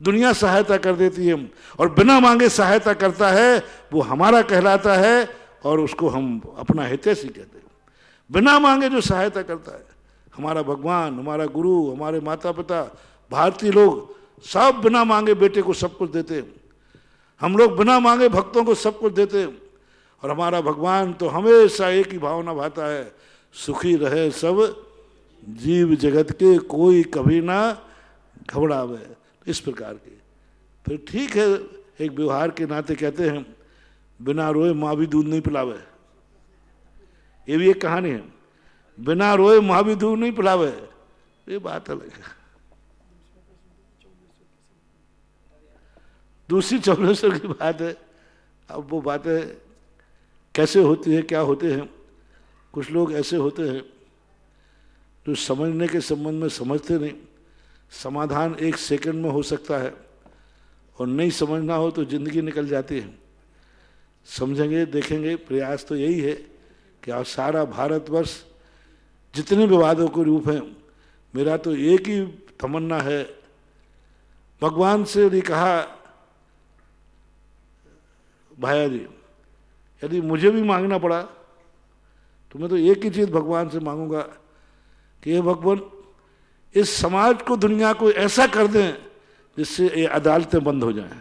दुनिया सहायता कर देती है, और बिना मांगे सहायता करता है वो हमारा कहलाता है और उसको हम अपना हितैषी कहते हैं। बिना मांगे जो सहायता करता है, हमारा भगवान, हमारा गुरु, हमारे माता पिता, भारतीय लोग सब बिना मांगे बेटे को सब कुछ देते हैं। हम लोग बिना मांगे भक्तों को सब कुछ देते हैं, और हमारा भगवान तो हमेशा एक ही भावना भाता है, सुखी रहे सब जीव जगत के, कोई कभी ना घबरावे, इस प्रकार के। फिर ठीक है, एक व्यवहार के नाते कहते हैं बिना रोए माँ भी दूध नहीं पिलावे, ये भी एक कहानी है। बिना रोए माँ भी दूध नहीं पिलावे, ये बात अलग है। दूसरी 1400 की बात है। अब वो बातें कैसे होती है, क्या होते हैं, कुछ लोग ऐसे होते हैं जो समझने के संबंध में समझते नहीं। समाधान 1 सेकंड में हो सकता है, और नहीं समझना हो तो जिंदगी निकल जाती है। समझेंगे, देखेंगे, प्रयास तो यही है कि आज सारा भारतवर्ष जितने विवादों के रूप हैं, मेरा तो एक ही तमन्ना है, भगवान से भी कहा भाया जी, यदि मुझे भी मांगना पड़ा तो मैं तो एक ही चीज भगवान से मांगूंगा कि ये भगवान इस समाज को, दुनिया को ऐसा कर दें जिससे ये अदालतें बंद हो जाएं।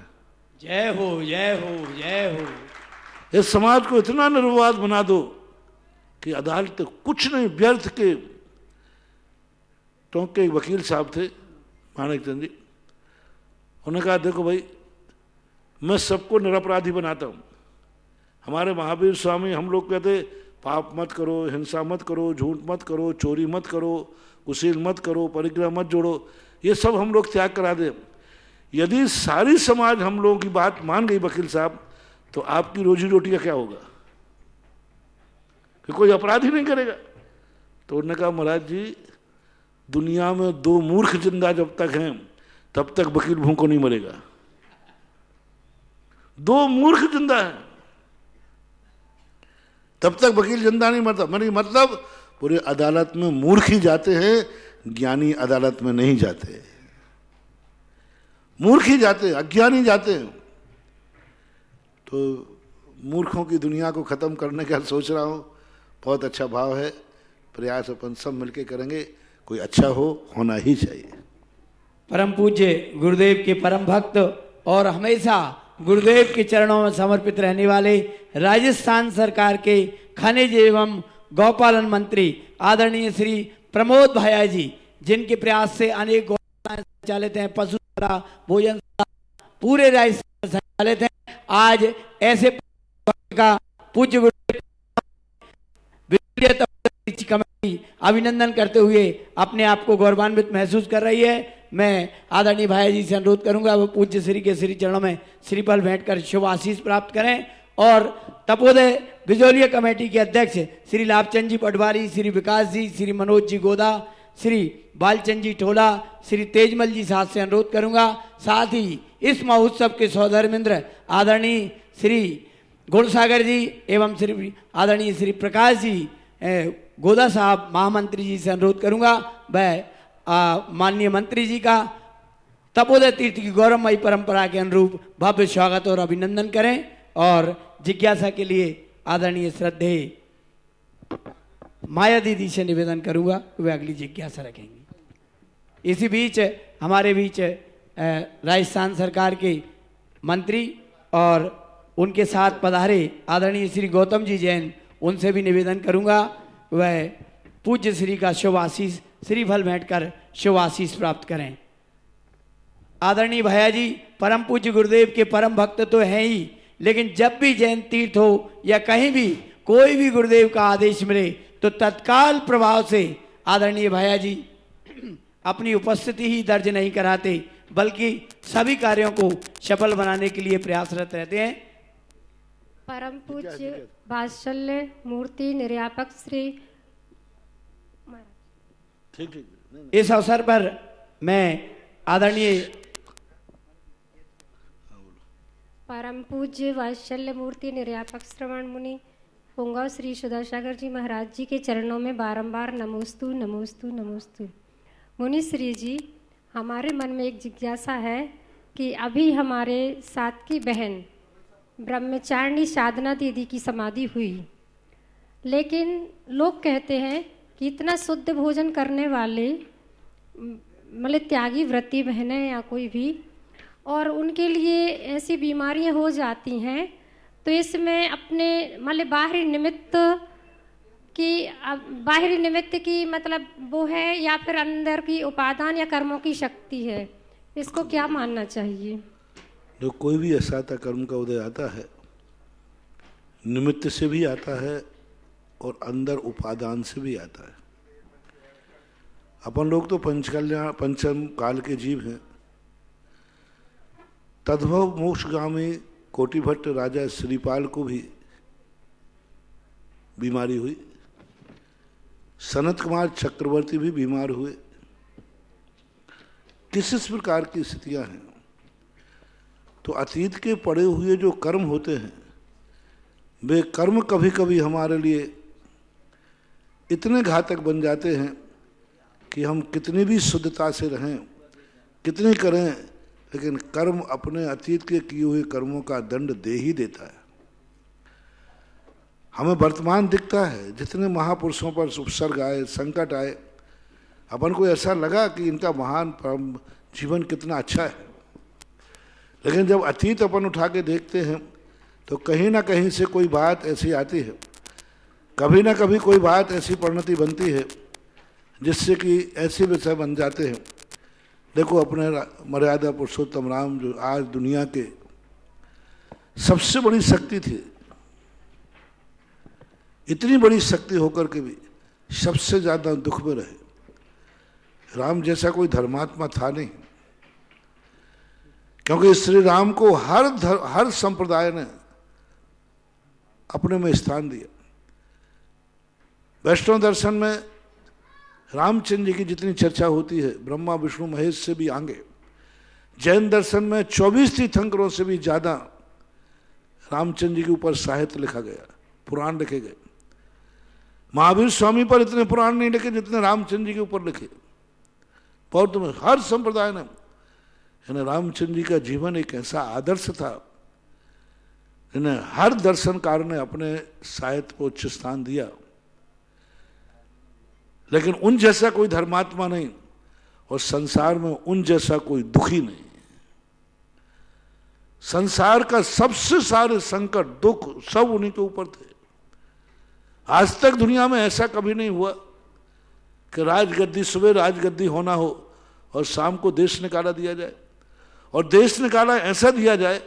जय हो, जय हो, जय हो। इस समाज को इतना निर्विवाद बना दो कि अदालतें कुछ नहीं, व्यर्थ के। टोंक के एक वकील साहब थे, माणिक चंद जी, उन्होंने कहा देखो भाई, मैं सबको निरपराधी बनाता हूं। हमारे महावीर स्वामी, हम लोग कहते पाप मत करो, हिंसा मत करो, झूठ मत करो, चोरी मत करो, कुशील मत करो, परिग्रह मत जोड़ो, ये सब हम लोग त्याग करा दे। यदि सारी समाज हम लोगों की बात मान गई वकील साहब, तो आपकी रोजी रोटी का क्या होगा? कि कोई अपराध ही नहीं करेगा। तो उन्होंने कहा महाराज जी, दुनिया में 2 मूर्ख जिंदा जब तक हैं तब तक वकील भूखों नहीं मरेगा। 2 मूर्ख जिंदा है तब तक वकील जिंदा नहीं मरता। मतलब पूरे अदालत में मूर्ख ही जाते हैं, ज्ञानी अदालत में नहीं जाते। मूर्ख ही जाते हैं, अज्ञानी जाते हैं। तो मूर्खों की दुनिया को खत्म करने का सोच रहा हूं। बहुत अच्छा भाव है, प्रयास अपन सब मिलके करेंगे, कोई अच्छा होना ही चाहिए। परम पूज्य गुरुदेव के परम भक्त और हमेशा गुरुदेव के चरणों में समर्पित रहने वाले राजस्थान सरकार के खनिज एवं गौपालन मंत्री आदरणीय श्री प्रमोद भाया जी, जिनके प्रयास से अनेक गौशालाएं संचालित हैं, पशुशाला, भोजनशाला पूरे राजस्थान में संचालित हैं। आज ऐसे का पूज्य गुरुदेव कमेटी अभिनंदन करते हुए अपने आप को गौरवान्वित महसूस कर रही है। मैं आदरणीय भाई जी से अनुरोध करूंगा वो पूज्य श्री के श्री चरणों में श्रीफल भेंट कर शुभ आशीष प्राप्त करें। और तपोदय बिजोलिया कमेटी के अध्यक्ष श्री लाभचंद जी पटवारी, श्री विकास जी, श्री मनोज जी गोदा, श्री बालचंद जी टोला, श्री तेजमल जी साहब से अनुरोध करूंगा। साथ ही इस महोत्सव के सौधर्मेंद्र आदरणीय श्री गुणसागर जी एवं श्री आदरणीय श्री प्रकाश जी गोदा साहब महामंत्री जी से अनुरोध करूंगा वह माननीय मंत्री जी का तपोदय तीर्थ की गौरवमयी परंपरा के अनुरूप भव्य स्वागत और अभिनंदन करें। और जिज्ञासा के लिए आदरणीय श्रद्धेय माया दीदी से निवेदन करूंगा कि वे अगली जिज्ञासा रखेंगी। इसी बीच हमारे बीच राजस्थान सरकार के मंत्री और उनके साथ पधारे आदरणीय श्री गौतम जी जैन, उनसे भी निवेदन करूंगा वह पूज्य श्री का शुभ आशीष श्रीफल भेंट कर शुभ आशीष प्राप्त करें। आदरणीय भैया जी परम पूज्य गुरुदेव के परम भक्त तो हैं ही, लेकिन जब भी जैन तीर्थ हो या कहीं भी कोई भी गुरुदेव का आदेश मिले तो तत्काल प्रभाव से आदरणीय भैया जी अपनी उपस्थिति ही दर्ज नहीं कराते, बल्कि सभी कार्यों को सफल बनाने के लिए प्रयासरत रहते हैं। परम पूज्य वात्सल्य मूर्ति निर्यापक श्री इस अवसर पर मैं आदरणीय परम पूज्य वात्सल्य मूर्ति निर्यापक श्रवण मुनि पुंगव श्री सुधासागर जी महाराज जी के चरणों में बारंबार नमोस्तु नमोस्तु नमोस्तु। मुनि श्री जी, हमारे मन में एक जिज्ञासा है कि अभी हमारे साथ की बहन ब्रह्मचारिणी साधना दीदी की समाधि हुई, लेकिन लोग कहते हैं कि इतना शुद्ध भोजन करने वाले मतलब त्यागी व्रती बहनें या कोई भी, और उनके लिए ऐसी बीमारियां हो जाती हैं, तो इसमें अपने मतलब बाहरी निमित्त की मतलब वो है या फिर अंदर की उपादान या कर्मों की शक्ति है, इसको क्या मानना चाहिए? जो कोई भी असाता कर्म का उदय आता है निमित्त से भी आता है और अंदर उपादान से भी आता है। अपन लोग तो पंचम काल के जीव हैं। तद्भव मोक्षगामी कोटिभट्ट राजा श्रीपाल को भी बीमारी हुई, सनत कुमार चक्रवर्ती भी बीमार हुए। किस प्रकार की स्थितियां हैं? तो अतीत के पड़े हुए जो कर्म होते हैं वे कर्म कभी कभी हमारे लिए इतने घातक बन जाते हैं कि हम कितनी भी शुद्धता से रहें, कितनी करें, लेकिन कर्म अपने अतीत के किए हुए कर्मों का दंड दे ही देता है। हमें वर्तमान दिखता है, जितने महापुरुषों पर उपसर्ग आए, संकट आए, अपन को ऐसा लगा कि इनका महान जीवन कितना अच्छा है, लेकिन जब अतीत अपन उठा के देखते हैं तो कहीं ना कहीं से कोई बात ऐसी आती है, कभी ना कभी कोई बात ऐसी परिणति बनती है जिससे कि ऐसे विषय बन जाते हैं। देखो अपने मर्यादा पुरुषोत्तम राम जो आज दुनिया के सबसे बड़ी शक्ति थी, इतनी बड़ी शक्ति होकर के भी सबसे ज्यादा दुख में रहे। राम जैसा कोई धर्मात्मा था नहीं, क्योंकि श्री राम को हर संप्रदाय ने अपने में स्थान दिया। वैष्णव दर्शन में रामचंद्र जी की जितनी चर्चा होती है ब्रह्मा विष्णु महेश से भी आगे, जैन दर्शन में 24 तीर्थंकरों से भी ज्यादा रामचंद्र जी के ऊपर साहित्य लिखा गया, पुराण लिखे गए। महावीर स्वामी पर इतने पुराण नहीं लिखे जितने रामचंद्र जी के ऊपर लिखे। बौद्ध में हर संप्रदाय ने, यानी रामचंद्र जी का जीवन एक ऐसा आदर्श था जिन्हें हर दर्शनकार ने अपने साहित्य को उच्च स्थान दिया। लेकिन उन जैसा कोई धर्मात्मा नहीं और संसार में उन जैसा कोई दुखी नहीं। संसार का सबसे सारे संकट दुख सब उन्हीं के ऊपर थे। आज तक दुनिया में ऐसा कभी नहीं हुआ कि राजगद्दी सुबह राजगद्दी होना हो और शाम को देश निकाला दिया जाए, और देश निकाला ऐसा दिया जाए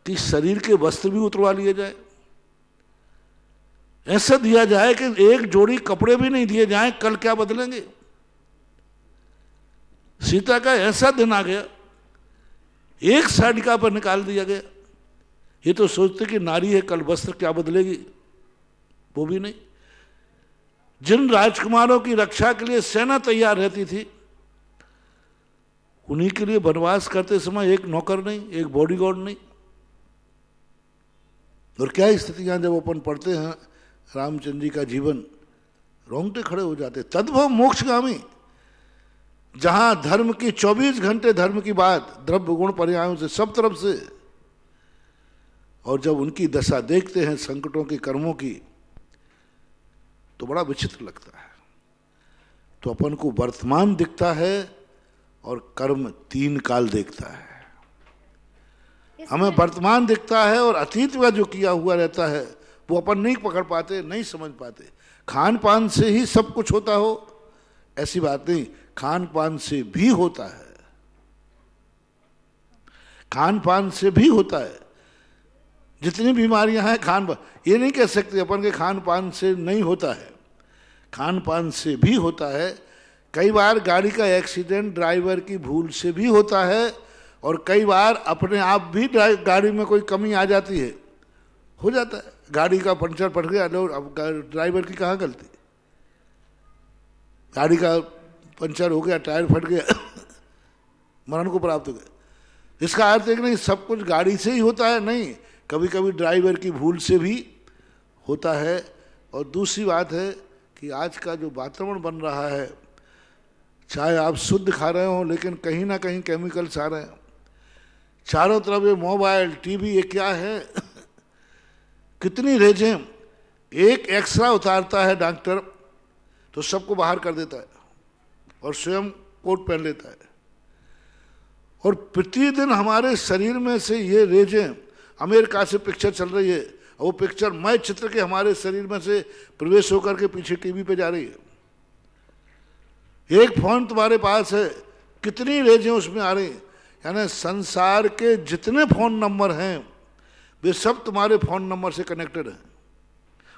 कि शरीर के वस्त्र भी उतरवा लिए जाए, ऐसा दिया जाए कि एक जोड़ी कपड़े भी नहीं दिए जाएं, कल क्या बदलेंगे। सीता का ऐसा दिन आ गया, एक साड़िका पर निकाल दिया गया। ये तो सोचते कि नारी है, कल वस्त्र क्या बदलेगी, वो भी नहीं। जिन राजकुमारों की रक्षा के लिए सेना तैयार रहती थी, उन्हीं के लिए वनवास करते समय एक नौकर नहीं, एक बॉडीगार्ड नहीं। और क्या स्थितियां जब अपन पढ़ते हैं रामचंद्र जी का जीवन, रोंगटे खड़े हो जाते। तद्भव मोक्षगामी, जहां धर्म की 24 घंटे धर्म की बात, द्रव्य गुण पर्यायों से सब तरफ से, और जब उनकी दशा देखते हैं संकटों की, कर्मों की, तो बड़ा विचित्र लगता है। तो अपन को वर्तमान दिखता है और कर्म 3 काल देखता है। हमें वर्तमान दिखता है और अतीत में जो किया हुआ रहता है वो अपन नहीं पकड़ पाते, नहीं समझ पाते। खान पान से ही सब कुछ होता हो ऐसी बात नहीं, खान पान से भी होता है, खान पान से भी होता है। जितनी बीमारियां हैं खान पान, ये नहीं कह सकते अपन के खान पान से नहीं होता है, खान पान से भी होता है। कई बार गाड़ी का एक्सीडेंट ड्राइवर की भूल से भी होता है, और कई बार अपने आप भी गाड़ी में कोई कमी आ जाती है, हो जाता है। गाड़ी का पंचर पड़ गया, लो अब ड्राइवर की कहाँ गलती, गाड़ी का पंचर हो गया, टायर फट गया, मरण को प्राप्त हो गया। इसका अर्थ है कि नहीं सब कुछ गाड़ी से ही होता है, नहीं, कभी कभी ड्राइवर की भूल से भी होता है। और दूसरी बात है कि आज का जो वातावरण बन रहा है, चाहे आप शुद्ध खा रहे हो लेकिन कहीं ना कहीं केमिकल्स आ रहे हैं, चारों तरफ ये मोबाइल टीवी, ये क्या है, कितनी रेजें। एक एक्सरा उतारता है डॉक्टर तो सबको बाहर कर देता है और स्वयं कोट पहन लेता है। और प्रतिदिन हमारे शरीर में से ये रेजें, अमेरिका से पिक्चर चल रही है, वो पिक्चर मय चित्र के हमारे शरीर में से प्रवेश होकर के पीछे टीवी पे जा रही है। एक फोन तुम्हारे पास है, कितनी रेजें उसमें आ रही, यानी संसार के जितने फोन नंबर हैं वे सब तुम्हारे फोन नंबर से कनेक्टेड हैं,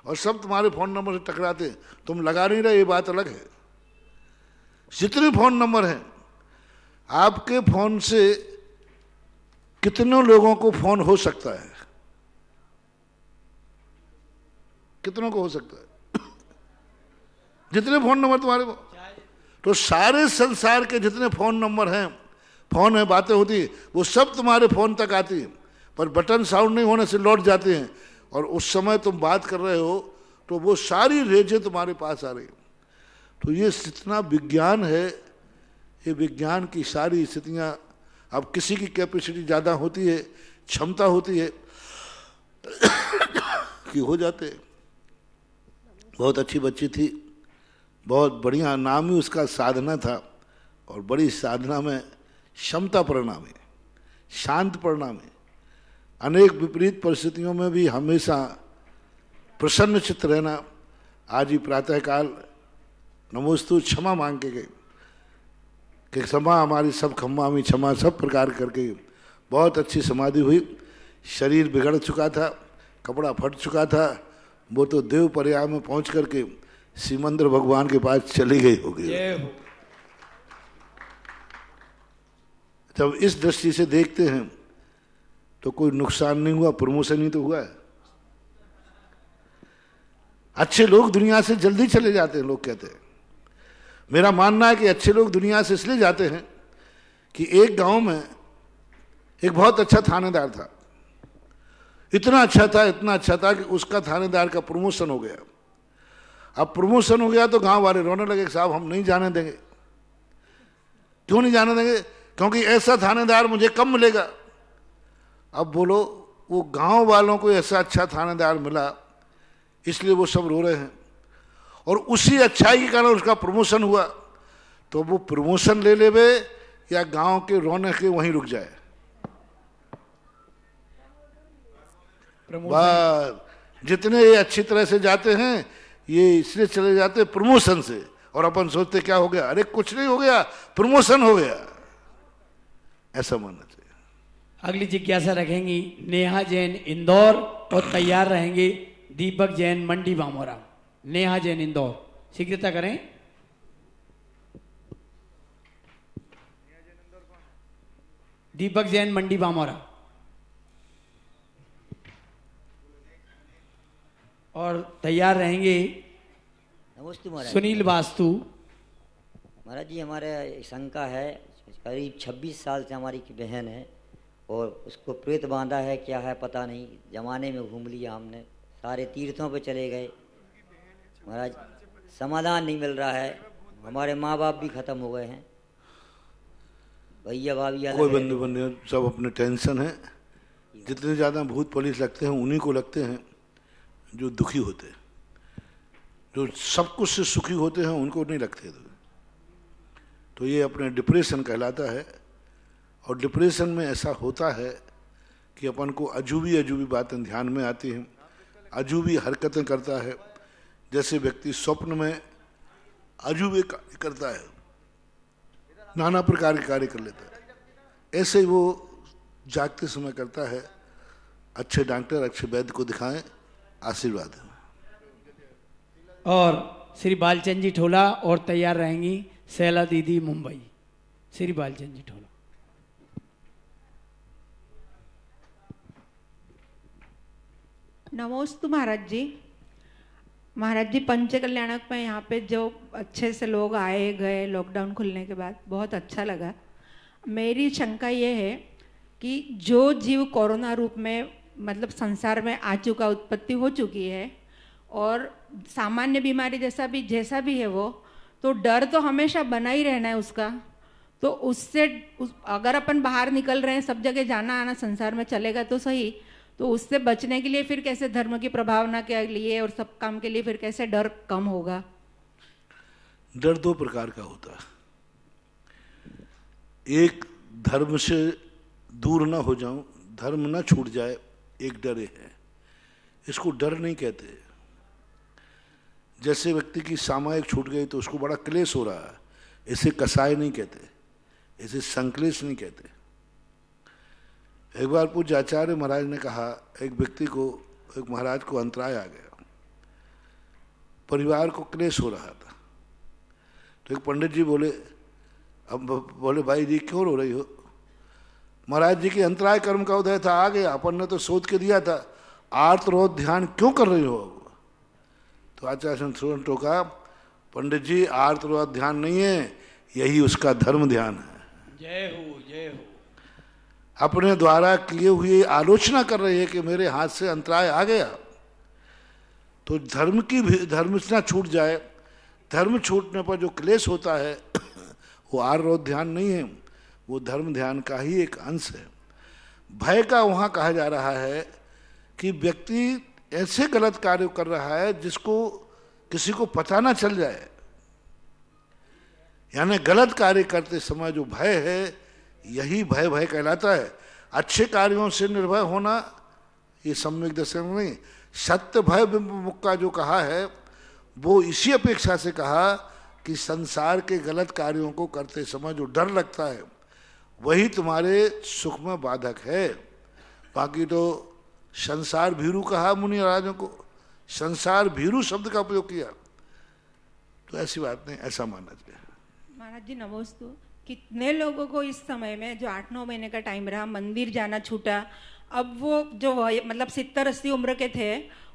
और सब तुम्हारे फोन नंबर से टकराते हैं। तुम लगा नहीं रहे, ये बात अलग है। जितने फोन नंबर हैं, आपके फोन से कितनों लोगों को फोन हो सकता है, कितनों को हो सकता है, जितने फोन नंबर तुम्हारे, तो सारे संसार के जितने फोन नंबर हैं, फोन है, बातें होती है, वो सब तुम्हारे फोन तक आती है, पर बटन साउंड नहीं होने से लौट जाते हैं। और उस समय तुम बात कर रहे हो तो वो सारी रेजें तुम्हारे पास आ रही। तो ये जितना विज्ञान है, ये विज्ञान की सारी स्थितियाँ, अब किसी की कैपेसिटी ज़्यादा होती है, क्षमता होती है कि हो जाते। बहुत अच्छी बच्ची थी, बहुत बढ़िया, नाम ही उसका साधना था, और बड़ी साधना में क्षमता परिणाम है, शांत परिणाम है। अनेक विपरीत परिस्थितियों में भी हमेशा प्रसन्न चित्त रहना। आज ही प्रातःकाल नमोस्तु क्षमा मांग के गए कि क्षमा हमारी सब खम्मामी क्षमा, सब प्रकार करके बहुत अच्छी समाधि हुई। शरीर बिगड़ चुका था, कपड़ा फट चुका था, वो तो देव पर्याय में पहुंच करके सिमंदर भगवान के पास चली गई होगी। जब इस दृष्टि से देखते हैं तो कोई नुकसान नहीं हुआ, प्रमोशन ही तो हुआ है। अच्छे लोग दुनिया से जल्दी चले जाते हैं, लोग कहते हैं। मेरा मानना है कि अच्छे लोग दुनिया से इसलिए जाते हैं कि एक गांव में एक बहुत अच्छा थानेदार था, इतना अच्छा था, इतना अच्छा था कि उसका थानेदार का प्रमोशन हो गया। अब प्रमोशन हो गया तो गांव वाले रोने लगे, साहब हम नहीं जाने देंगे। क्यों नहीं जाने देंगे? क्योंकि ऐसा थानेदार मुझे कम मिलेगा। अब बोलो, वो गांव वालों को ऐसा अच्छा थानेदार मिला, इसलिए वो सब रो रहे हैं, और उसी अच्छाई के कारण उसका प्रमोशन हुआ। तो वो प्रमोशन ले लेवे या गांव के रोने के वहीं रुक जाए। बस जितने ये अच्छी तरह से जाते हैं, ये इसलिए चले जाते हैं प्रमोशन से, और अपन सोचते क्या हो गया, अरे कुछ नहीं हो गया, प्रमोशन हो गया, ऐसा मानना चाहिए। अगली जिज्ञासा रखेंगी नेहा जैन इंदौर, और तैयार रहेंगे दीपक जैन मंडी बामोरा। नेहा जैन इंदौर, शीघ्रता करें। दीपक जैन मंडी बामोरा। और तैयार रहेंगे नमस्ते महाराज। सुनील वास्तु। महाराज जी हमारे शंका है, करीब 26 साल से हमारी की बहन है और उसको प्रेत बांधा है, क्या है पता नहीं, जमाने में घूम लिया हमने, सारे तीर्थों पे चले गए महाराज, समाधान नहीं मिल रहा है, हमारे माँ बाप भी खत्म हो गए हैं, भैया भाभी अलग कोई रहते बंधु बंधु सब अपने टेंशन है। जितने ज़्यादा भूत पुलिस लगते हैं उन्हीं को लगते हैं जो दुखी होते हैं, जो सब कुछ से सुखी होते हैं उनको नहीं लगते। तो ये अपने डिप्रेशन कहलाता है। और डिप्रेशन में ऐसा होता है कि अपन को अजूबी बातें ध्यान में आती हैं, अजूबी हरकतें करता है। जैसे व्यक्ति स्वप्न में अजूबे कार्य करता है, नाना प्रकार के कार्य कर लेता है, ऐसे ही वो जागते समय करता है। अच्छे डॉक्टर, अच्छे वैद्य को दिखाएं, आशीर्वाद है। और श्री बालचंद जी ठोला और तैयार रहेंगी शैला दीदी मुंबई। श्री बालचंद जी ठोला। नमोस्तु महाराज जी। महाराज जी पंच कल्याणक में यहाँ पे जो अच्छे से लोग आए गए लॉकडाउन खुलने के बाद बहुत अच्छा लगा। मेरी शंका ये है कि जो जीव कोरोना रूप में मतलब संसार में आ चुका, उत्पत्ति हो चुकी है और सामान्य बीमारी जैसा भी है वो, तो डर तो हमेशा बना ही रहना है उसका। तो उससे अगर अपन बाहर निकल रहे हैं, सब जगह जाना आना संसार में चलेगा तो सही, तो उससे बचने के लिए फिर कैसे धर्म की प्रभावना के लिए और सब काम के लिए फिर कैसे डर कम होगा? डर दो प्रकार का होता है। एक धर्म से दूर ना हो जाऊं, धर्म ना छूट जाए, एक डर है। इसको डर नहीं कहते। जैसे व्यक्ति की सामायिक छूट गई तो उसको बड़ा क्लेश हो रहा है, इसे कसाय नहीं कहते, इसे संक्लेश नहीं कहते। एक बार पूज्य आचार्य महाराज ने कहा, एक व्यक्ति को, एक महाराज को अंतराय आ गया, परिवार को क्लेश हो रहा था। तो एक पंडित जी बोले, अब बोले भाई जी क्यों रो रही हो? महाराज जी की अंतराय कर्म का उदय था, आ गया, अपन ने तो सोच के दिया था, आर्तरोध ध्यान क्यों कर रही हो? तो आचार्य ने टोका, पंडित जी आर्तरोध ध्यान नहीं है, यही उसका धर्म ध्यान है। जय हो जय हो। अपने द्वारा किए हुए आलोचना कर रही है कि मेरे हाथ से अंतराय आ गया। तो धर्म की भी, धर्म ना छूट जाए, धर्म छूटने पर जो क्लेश होता है वो आर्तरोध ध्यान नहीं है, वो धर्म ध्यान का ही एक अंश है। भय का वहाँ कहा जा रहा है कि व्यक्ति ऐसे गलत कार्य कर रहा है जिसको किसी को पता ना चल जाए, यानी गलत कार्य करते समय जो भय है, यही भय कहलाता है। अच्छे कार्यों से निर्भय होना ये सम्यक दर्शन नहीं, सत्य भय विमुख का जो कहा है वो इसी अपेक्षा से कहा कि संसार के गलत कार्यों को करते समय जो डर लगता है वही तुम्हारे सुख में बाधक है। बाकी तो संसार भीरु कहा मुनि महाराजों को, संसार भीरु शब्द का उपयोग किया, तो ऐसी बात नहीं, ऐसा मानना चाहिए। महाराज जी नमोस्तु। कितने लोगों को इस समय में जो 8-9 महीने का टाइम रहा, मंदिर जाना छूटा, अब वो जो मतलब 70-80 उम्र के थे,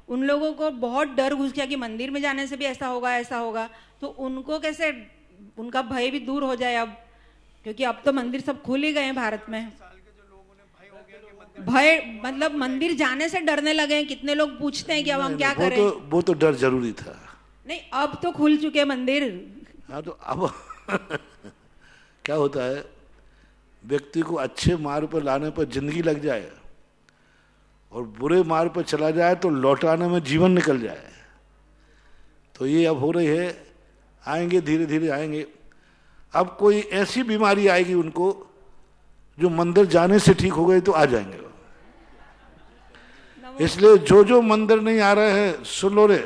उन लोगों को बहुत डर घुस गया कि मंदिर में जाने से भी ऐसा होगा, तो उनको कैसे उनका भय भी दूर हो जाए अब, क्योंकि अब तो मंदिर सब खुल ही गए हैं भारत में। भय मतलब मंदिर जाने से डरने लगे हैं, कितने लोग पूछते हैं कि अब हम क्या करें। वो तो डर जरूरी था। नहीं, अब तो खुल चुके मंदिर। हाँ, तो अब क्या होता है, व्यक्ति को अच्छे मार्ग पर लाने पर जिंदगी लग जाए और बुरे मार्ग पर चला जाए तो लौटाने में जीवन निकल जाए। तो ये अब हो रही है, आएंगे धीरे धीरे आएंगे। अब कोई ऐसी बीमारी आएगी उनको जो मंदिर जाने से ठीक हो गई तो आ जाएंगे। इसलिए जो मंदिर नहीं आ रहे हैं सुन लो रे,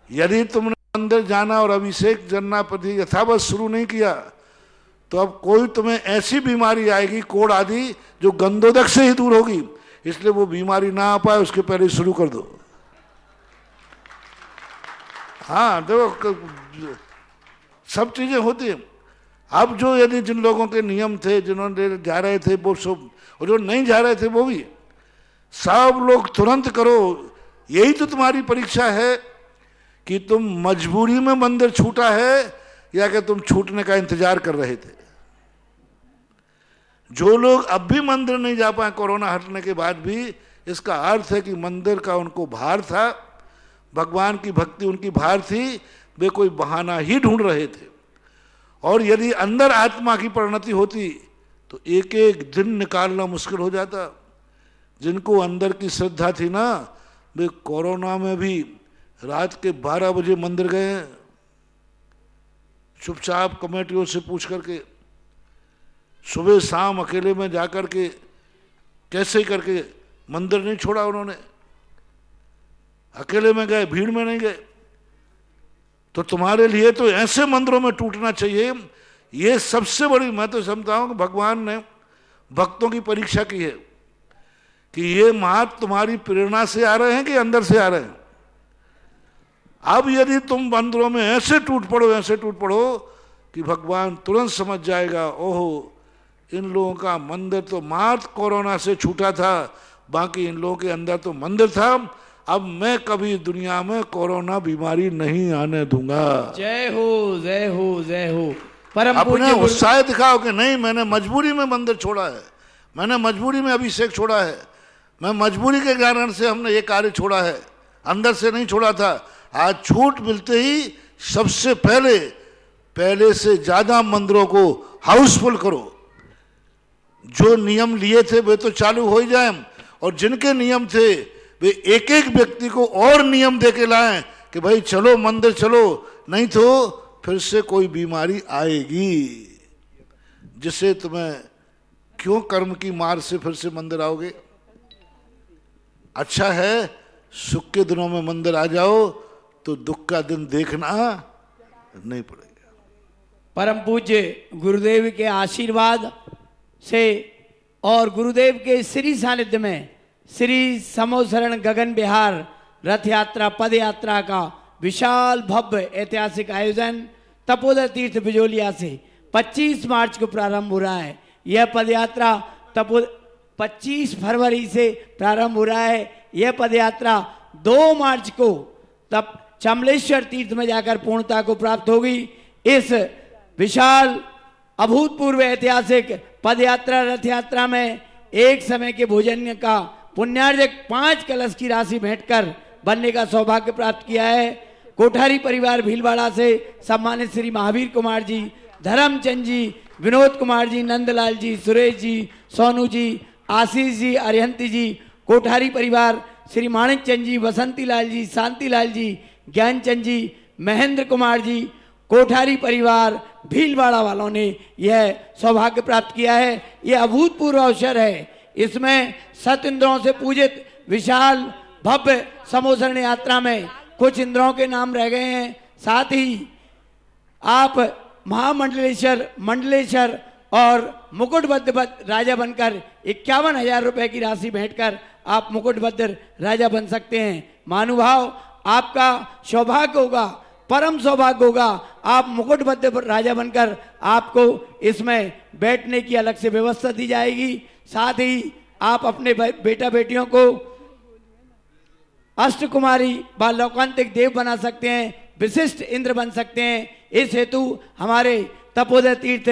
यदि तुमने मंदिर जाना और अभिषेक करना प्रति यथावत शुरू नहीं किया तो अब कोई तुम्हें ऐसी बीमारी आएगी, कोढ़ आदि, जो गंधोदक से ही दूर होगी। इसलिए वो बीमारी ना आ पाए उसके पहले शुरू कर दो। हाँ देखो, सब चीजें होती हैं। अब जो यदि जिन लोगों के नियम थे, जिन्होंने जा रहे थे वो सब, और जो नहीं जा रहे थे वो भी, सब लोग तुरंत करो। यही तो तुम्हारी परीक्षा है कि तुम मजबूरी में मंदिर छूटा है या कि तुम छूटने का इंतजार कर रहे थे। जो लोग अब भी मंदिर नहीं जा पाए कोरोना हटने के बाद भी, इसका अर्थ है कि मंदिर का उनको भार था, भगवान की भक्ति उनकी भार थी, वे कोई बहाना ही ढूंढ रहे थे। और यदि अंदर आत्मा की परिणति होती तो एक एक दिन निकालना मुश्किल हो जाता। जिनको अंदर की श्रद्धा थी ना, वे कोरोना में भी रात के 12 बजे मंदिर गए, चुपचाप कमेटियों से पूछ करके, सुबह शाम अकेले में जाकर के कैसे करके मंदिर नहीं छोड़ा उन्होंने, अकेले में गए, भीड़ में नहीं गए। तो तुम्हारे लिए तो ऐसे मंदिरों में टूटना चाहिए। ये सबसे बड़ी, मैं तो समझता हूं कि भगवान ने भक्तों की परीक्षा की है कि ये महात्मा तुम्हारी प्रेरणा से आ रहे हैं कि अंदर से आ रहे हैं। अब यदि तुम मंदिरों में ऐसे टूट पड़ो कि भगवान तुरंत समझ जाएगा, ओहो इन लोगों का मंदिर तो मात्र कोरोना से छूटा था, बाकी इन लोगों के अंदर तो मंदिर था। अब मैं कभी दुनिया में कोरोना बीमारी नहीं आने दूंगा। जय हो जय हो जय हो। परम अपने उत्साह दिखाओ कि नहीं, मैंने मजबूरी में मंदिर छोड़ा है, मैंने मजबूरी में अभिषेक छोड़ा है, मैं मजबूरी के कारण से हमने ये कार्य छोड़ा है, अंदर से नहीं छोड़ा था। आज छूट मिलते ही सबसे पहले से ज्यादा मंदिरों को हाउसफुल करो। जो नियम लिए थे वे तो चालू हो ही जाए, और जिनके नियम थे वे एक एक व्यक्ति को और नियम दे के लाएं कि भाई चलो मंदिर चलो, नहीं तो फिर से कोई बीमारी आएगी जिससे तुम्हें क्यों कर्म की मार से फिर से मंदिर आओगे। अच्छा है सुख के दिनों में मंदिर आ जाओ तो दुख का दिन देखना नहीं पड़ेगा। परम पूज्य गुरुदेव के आशीर्वाद से और गुरुदेव के श्री सानिध्य में श्री समोसरण गगन बिहार रथ यात्रा पद यात्रा का विशाल भव्य ऐतिहासिक आयोजन तपोदर तीर्थ बिजोलिया से 25 मार्च को प्रारंभ हो रहा है। यह पद यात्रा 25 फरवरी से प्रारंभ हो रहा है। यह पद यात्रा 2 मार्च को तब चमलेश्वर तीर्थ में जाकर पूर्णता को प्राप्त होगी। इस विशाल अभूतपूर्व ऐतिहासिक पद यात्रा रथ यात्रा में एक समय के भोजन का पुण्यार्जक 5 कलश की राशि भेंटकर बनने का सौभाग्य प्राप्त किया है। कोठारी परिवार भीलवाड़ा से सम्मानित श्री महावीर कुमार जी, धर्मचंद जी, विनोद कुमार जी, नंदलाल जी, सुरेश जी, सोनू जी, आशीष जी, अरिहंती जी, कोठारी परिवार श्री माणिक चंद जी, बसंती लाल जी, शांति लाल जी, ज्ञानचंद जी, महेंद्र कुमार जी, कोठारी परिवार भीलवाड़ा वालों ने यह सौभाग्य प्राप्त किया है। यह अभूतपूर्व अवसर है। इसमें सत इंद्रों से पूजित विशाल भव्य समोसरण यात्रा में कुछ इंद्रों के नाम रह गए हैं। साथ ही आप महामंडलेश्वर, मंडलेश्वर और मुकुटबद्ध राजा बनकर 51,000 रुपए की राशि भेंटकर आप मुकुटबद्ध राजा बन सकते हैं। महानुभाव, आपका सौभाग्य होगा, परम सौभाग्य होगा, आप मुकुटबद्ध राजा बनकर आपको इसमें बैठने की अलग से व्यवस्था दी जाएगी। साथ ही आप अपने बेटा बेटियों को अष्टकुमारी व लौकांतिक देव बना सकते हैं, विशिष्ट इंद्र बन सकते हैं। इस हेतु हमारे तपोदर तीर्थ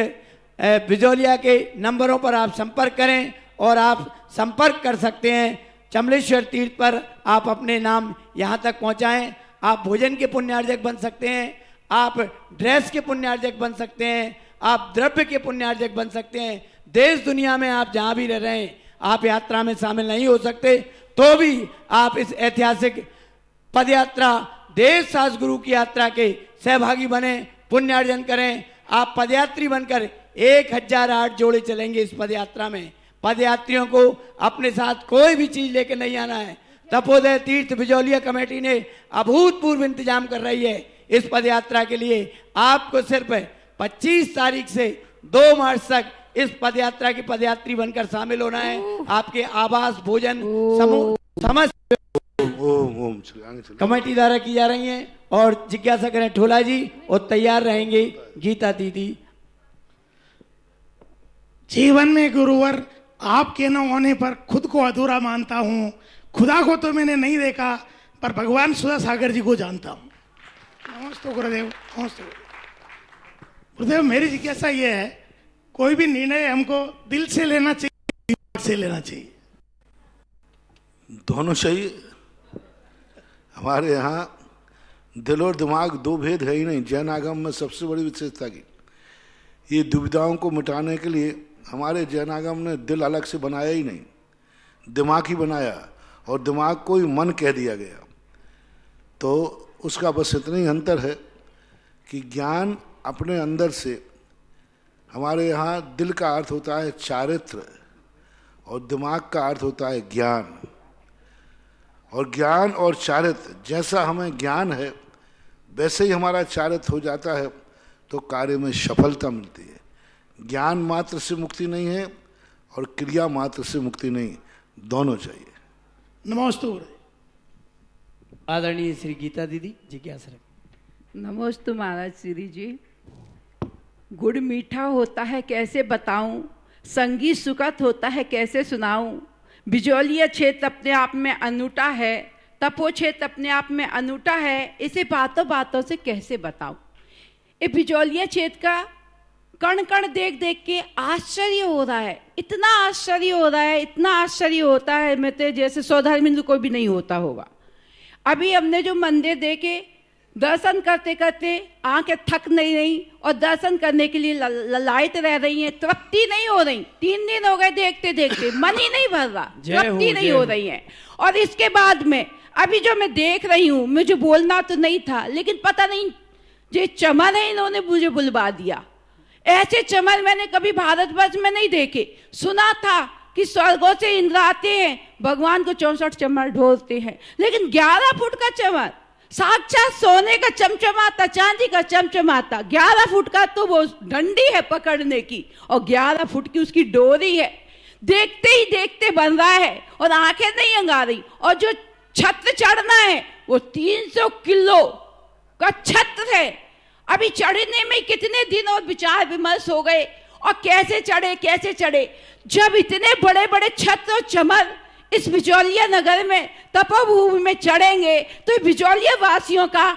बिजोलिया के नंबरों पर आप संपर्क करें और आप संपर्क कर सकते हैं। चमलेश्वर तीर्थ पर आप अपने नाम यहाँ तक पहुँचाएं। आप भोजन के पुण्यार्जक बन सकते हैं, आप ड्रेस के पुण्यार्जक बन सकते हैं, आप द्रव्य के पुण्यार्जक बन सकते हैं। देश दुनिया में आप जहाँ भी रह रहे हैं, आप यात्रा में शामिल नहीं हो सकते तो भी आप इस ऐतिहासिक पद यात्रा देश शास्त्र गुरु की यात्रा के सहभागी बने, पुण्यार्जन करें। आप पदयात्री बनकर 1008 जोड़े चलेंगे इस पद यात्रा में। पदयात्रियों को अपने साथ कोई भी चीज लेकर नहीं आना है। तपोदय तीर्थ बिजोलिया कमेटी ने अभूतपूर्व इंतजाम कर रही है इस पद यात्रा के लिए। आपको सिर्फ 25 तारीख से 2 मार्च तक इस पद यात्रा की पदयात्री बनकर शामिल होना है। आपके आवास, भोजन, समूह समस्त कमेटी द्वारा की जा रही है। और जिज्ञासा करें ठोला जी और तैयार रहेंगे गीता दीदी। जीवन में गुरुवर आपके न होने पर खुद को अधूरा मानता हूँ। खुदा को तो मैंने नहीं देखा, पर भगवान सुधा सागर जी को जानता हूँ। नमस्ते गुरुदेव, नमस्ते गुरुदेव। मेरी जिज्ञासा ये है, कोई भी निर्णय हमको दिल से लेना चाहिए, दिमाग से लेना चाहिए? दोनों चाहिए। हमारे यहाँ दिल और दिमाग दो भेद है ही नहीं। जैन आगम में सबसे बड़ी विशेषता की ये दुविधाओं को मिटाने के लिए हमारे जैन आगम ने दिल अलग से बनाया ही नहीं, दिमाग ही बनाया, और दिमाग को ही मन कह दिया गया। तो उसका बस इतना ही अंतर है कि ज्ञान अपने अंदर से, हमारे यहाँ दिल का अर्थ होता है चारित्र और दिमाग का अर्थ होता है ज्ञान। और ज्ञान और चारित्र, जैसा हमें ज्ञान है वैसे ही हमारा चारित्र हो जाता है तो कार्य में सफलता मिलती है। ज्ञान मात्र से मुक्ति नहीं है और क्रिया मात्र से मुक्ति नहीं, दोनों चाहिए। नमस्ते। आदरणीय श्री गीता दीदी जिज्ञासा। नमस्ते महाराज श्री जी। गुड़ मीठा होता है कैसे बताऊं, संगीत सुखद होता है कैसे सुनाऊं। बिजौलिया क्षेत्र अपने आप में अनूठा है, तपो क्षेत्र अपने आप में अनूठा है, इसे बातों बातों से कैसे बताऊं। ये बिजौलिया क्षेत्र का कण कण देख देख के आश्चर्य हो रहा है, इतना आश्चर्य हो रहा है, इतना आश्चर्य होता है, मैं तो जैसे सौधर्मिंद को भी नहीं होता होगा। अभी हमने जो मंदिर देखे, दर्शन करते करते आंखें थक नहीं रही और दर्शन करने के लिए ललायत रह रही हैं, तृप्ति नहीं हो रही। 3 दिन हो गए देखते देखते, मन ही नहीं भर रहा, तृप्ति नहीं हो रही है। और इसके बाद में अभी जो मैं देख रही हूँ, मुझे बोलना तो नहीं था, लेकिन पता नहीं जो चमन है इन्होंने मुझे बुलवा दिया। ऐसे चमन मैंने कभी भारतवर्ष में नहीं देखे। सुना था कि स्वर्गों से इंद्र आते हैं, भगवान को 64 चमन ढोलते हैं, लेकिन 11 फुट का चमन, साक्षात सोने का चमचमाता, चांदी का चमचमाता, 11 फुट का तो वो डंडी है पकड़ने की, और 11 फुट की उसकी डोरी है। देखते ही देखते बन रहा है और आंखें नहीं अंगा रही। और जो छत्र चढ़ना है वो 300 किलो का छत्र है। अभी चढ़ने में कितने दिन और विचार विमर्श हो गए, और कैसे चढ़े कैसे चढ़े। जब इतने बड़े बड़े छत्र और चमन इस बिजौलिया नगर में तपोभूमि में चढ़ेंगे तो बिजौलिया वासियों का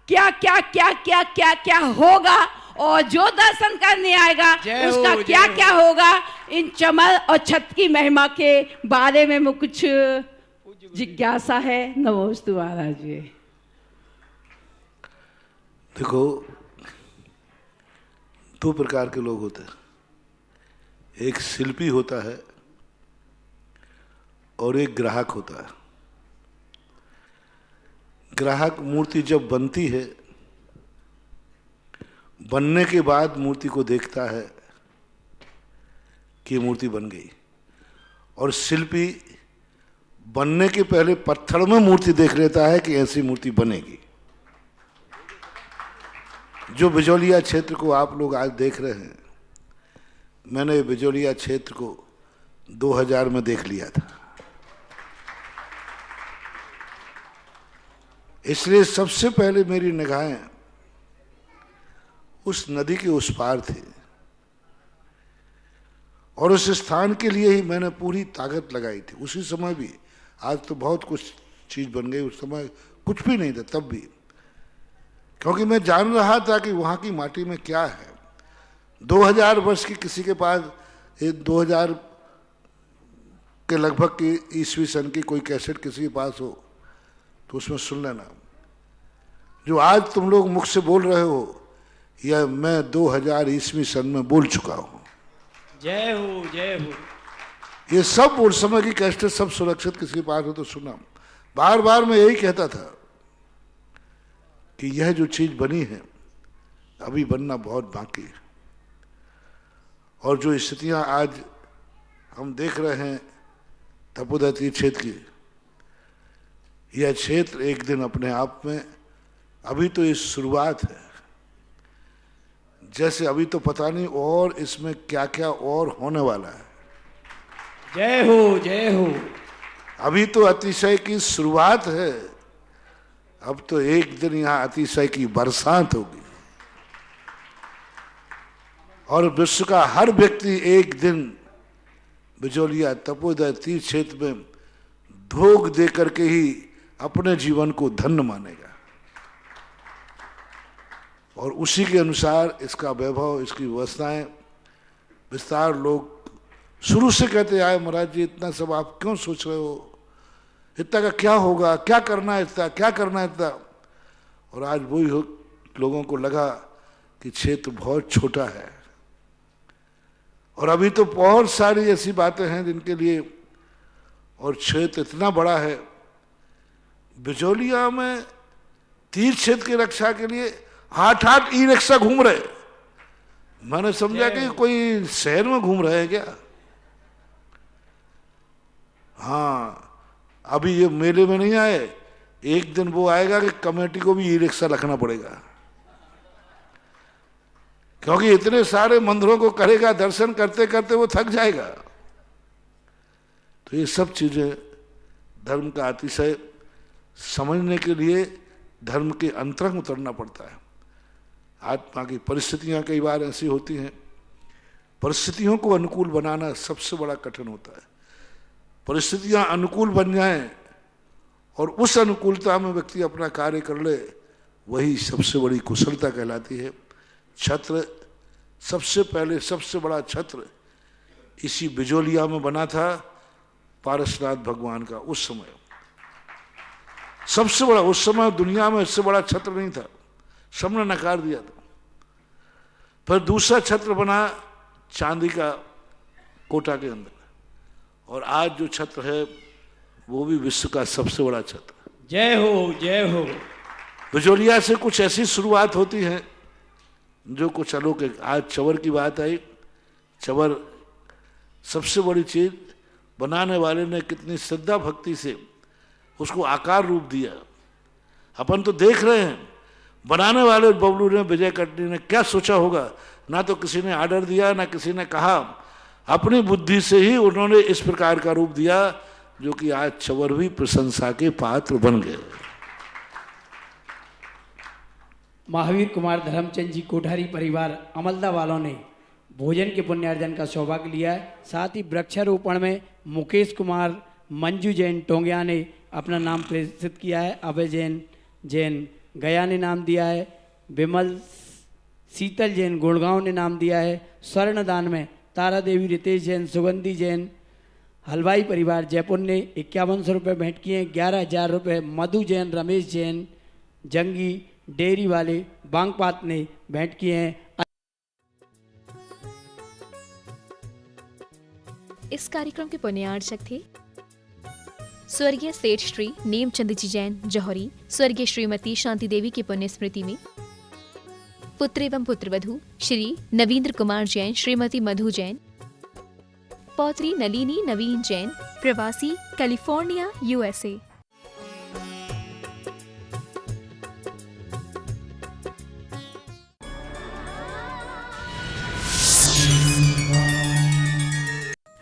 क्या क्या क्या क्या क्या क्या होगा, और जो दर्शन करने आएगा उसका क्या क्या होगा। इन चमन और छत्र की महिमा के बारे में कुछ जिज्ञासा है। नमोस्तु महाराज जी। देखो, 2 प्रकार के लोग होते हैं, एक शिल्पी होता है और एक ग्राहक होता है। ग्राहक मूर्ति जब बनती है, बनने के बाद मूर्ति को देखता है कि मूर्ति बन गई, और शिल्पी बनने के पहले पत्थर में मूर्ति देख लेता है कि ऐसी मूर्ति बनेगी। जो बिजौलिया क्षेत्र को आप लोग आज देख रहे हैं, मैंने बिजौलिया क्षेत्र को 2000 में देख लिया था। इसलिए सबसे पहले मेरी निगाहें उस नदी के उस पार थी, और उस स्थान के लिए ही मैंने पूरी ताकत लगाई थी। उसी समय भी, आज तो बहुत कुछ चीज बन गई, उस समय कुछ भी नहीं था तब भी, क्योंकि मैं जान रहा था कि वहाँ की माटी में क्या है। 2000 वर्ष की किसी के पास 2000 के लगभग की ईस्वी सन की कोई कैसेट किसी के पास हो तो उसमें सुन लेना। जो आज तुम लोग मुख से बोल रहे हो, यह मैं 2000 ईस्वी सन में बोल चुका हूँ। जय हो जय हो। ये सब उस समय की कैसेट सब सुरक्षित किसी के पास हो तो सुना। बार बार मैं यही कहता था कि यह जो चीज बनी है अभी बनना बहुत बाकी है, और जो स्थितियां आज हम देख रहे हैं तपोदती क्षेत्र की, यह क्षेत्र एक दिन अपने आप में, अभी तो ये शुरुआत है, जैसे अभी तो पता नहीं और इसमें क्या क्या और होने वाला है। जय हो जय हो। अभी तो अतिशय की शुरुआत है, अब तो एक दिन यहाँ अतिशय की बरसात होगी। और विश्व का हर व्यक्ति एक दिन बिजोलिया तपोदय तीर्थ क्षेत्र में भोग दे करके ही अपने जीवन को धन्य मानेगा। और उसी के अनुसार इसका वैभव, इसकी व्यवस्थाएं विस्तार लोग शुरू से कहते आए, महाराज जी इतना सब आप क्यों सोच रहे हो, इतना का क्या होगा, क्या करना है इतना, क्या करना है इतना। और आज वही लोगों को लगा कि क्षेत्र बहुत छोटा है और अभी तो बहुत सारी ऐसी बातें हैं जिनके लिए, और क्षेत्र इतना बड़ा है। बिजोलिया में तीर्थ क्षेत्र की रक्षा के लिए 8-8 ई रिक्शा घूम रहे। मैंने समझा कि कोई शहर में घूम रहे हैं क्या। हाँ, अभी ये मेले में नहीं आए, एक दिन वो आएगा कि कमेटी को भी ई रिक्शा रखना पड़ेगा, क्योंकि इतने सारे मंदिरों को करेगा, दर्शन करते करते वो थक जाएगा। तो ये सब चीजें धर्म का अतिशय समझने के लिए धर्म के अंतरंग उतरना पड़ता है। आत्मा की परिस्थितियां कई बार ऐसी होती हैं, परिस्थितियों को अनुकूल बनाना सबसे बड़ा कठिन होता है। परिस्थितियां अनुकूल बन जाएं और उस अनुकूलता में व्यक्ति अपना कार्य कर ले, वही सबसे बड़ी कुशलता कहलाती है। छत्र सबसे पहले, सबसे बड़ा छत्र इसी बिजोलिया में बना था पारसनाथ भगवान का। उस समय सबसे बड़ा, उस समय दुनिया में इससे बड़ा छत्र नहीं था, सबने नकार दिया था। फिर दूसरा छत्र बना चांदी का कोटा के अंदर, और आज जो छत्र है वो भी विश्व का सबसे बड़ा छत्र। जय हो, जय हो। बिजोलिया से कुछ ऐसी शुरुआत होती है जो कुछ अलौकिक। आज चवर की बात आई, चवर सबसे बड़ी चीज, बनाने वाले ने कितनी श्रद्धा भक्ति से उसको आकार रूप दिया। अपन तो देख रहे हैं, बनाने वाले बबलू ने, विजय कटनी ने क्या सोचा होगा। ना तो किसी ने आर्डर दिया, ना किसी ने कहा, अपनी बुद्धि से ही उन्होंने इस प्रकार का रूप दिया जो कि आज चवर भी प्रशंसा के पात्र बन गए। महावीर कुमार धर्मचंद जी कोठारी परिवार अमलदा वालों ने भोजन के पुण्यार्जन का सौभाग्य लिया है। साथ ही वृक्षारोपण में मुकेश कुमार मंजू जैन टोंगिया ने अपना नाम प्रेषित किया है। अभय जैन गया ने नाम दिया है। विमल शीतल जैन गुड़गांव ने नाम दिया है। स्वर्णदान में तारा देवी, रितेश जैन, सुगंधी जैन हलवाई परिवार जयपुर ने 5100 रुपये भेंट किए। 11,000 रुपये मधु जैन, रमेश जैन जंगी डेयरी वाले बांगपात ने भेंट किए हैं। इस कार्यक्रम के पुण्यार्चक थे स्वर्गीय सेठ श्री नेमचंद जी जैन जौहरी, स्वर्गीय श्रीमती शांति देवी की पुण्य स्मृति में पुत्र एवं पुत्रवधू श्री नवींद्र कुमार जैन, श्रीमती मधु जैन, पौत्री नलिनी नवीन जैन, प्रवासी कैलिफोर्निया USA।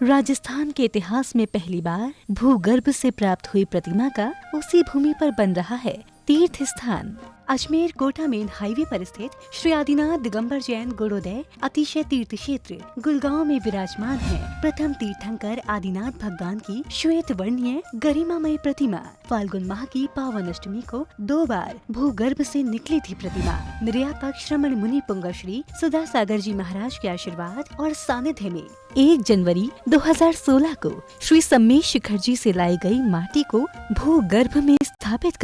राजस्थान के इतिहास में पहली बार भूगर्भ से प्राप्त हुई प्रतिमा का उसी भूमि पर बन रहा है तीर्थ स्थान। अजमेर कोटा मेन हाईवे पर स्थित श्री आदिनाथ दिगंबर जैन गुणोदय अतिशय तीर्थ क्षेत्र गुड़गांव में विराजमान है। प्रथम तीर्थंकर आदिनाथ भगवान की श्वेत वर्णीय गरिमामय प्रतिमा फाल्गुन माह की पावन अष्टमी को 2 बार भूगर्भ से निकली थी। प्रतिमा निर्यापक श्रमण मुनि पुंगा श्री सुधा सागर जी महाराज के आशीर्वाद और सानिध्य में 1 जनवरी 2016 को श्री सम्मेश शिखर जी से लाई गई माटी को भूगर्भ में स्थापित कर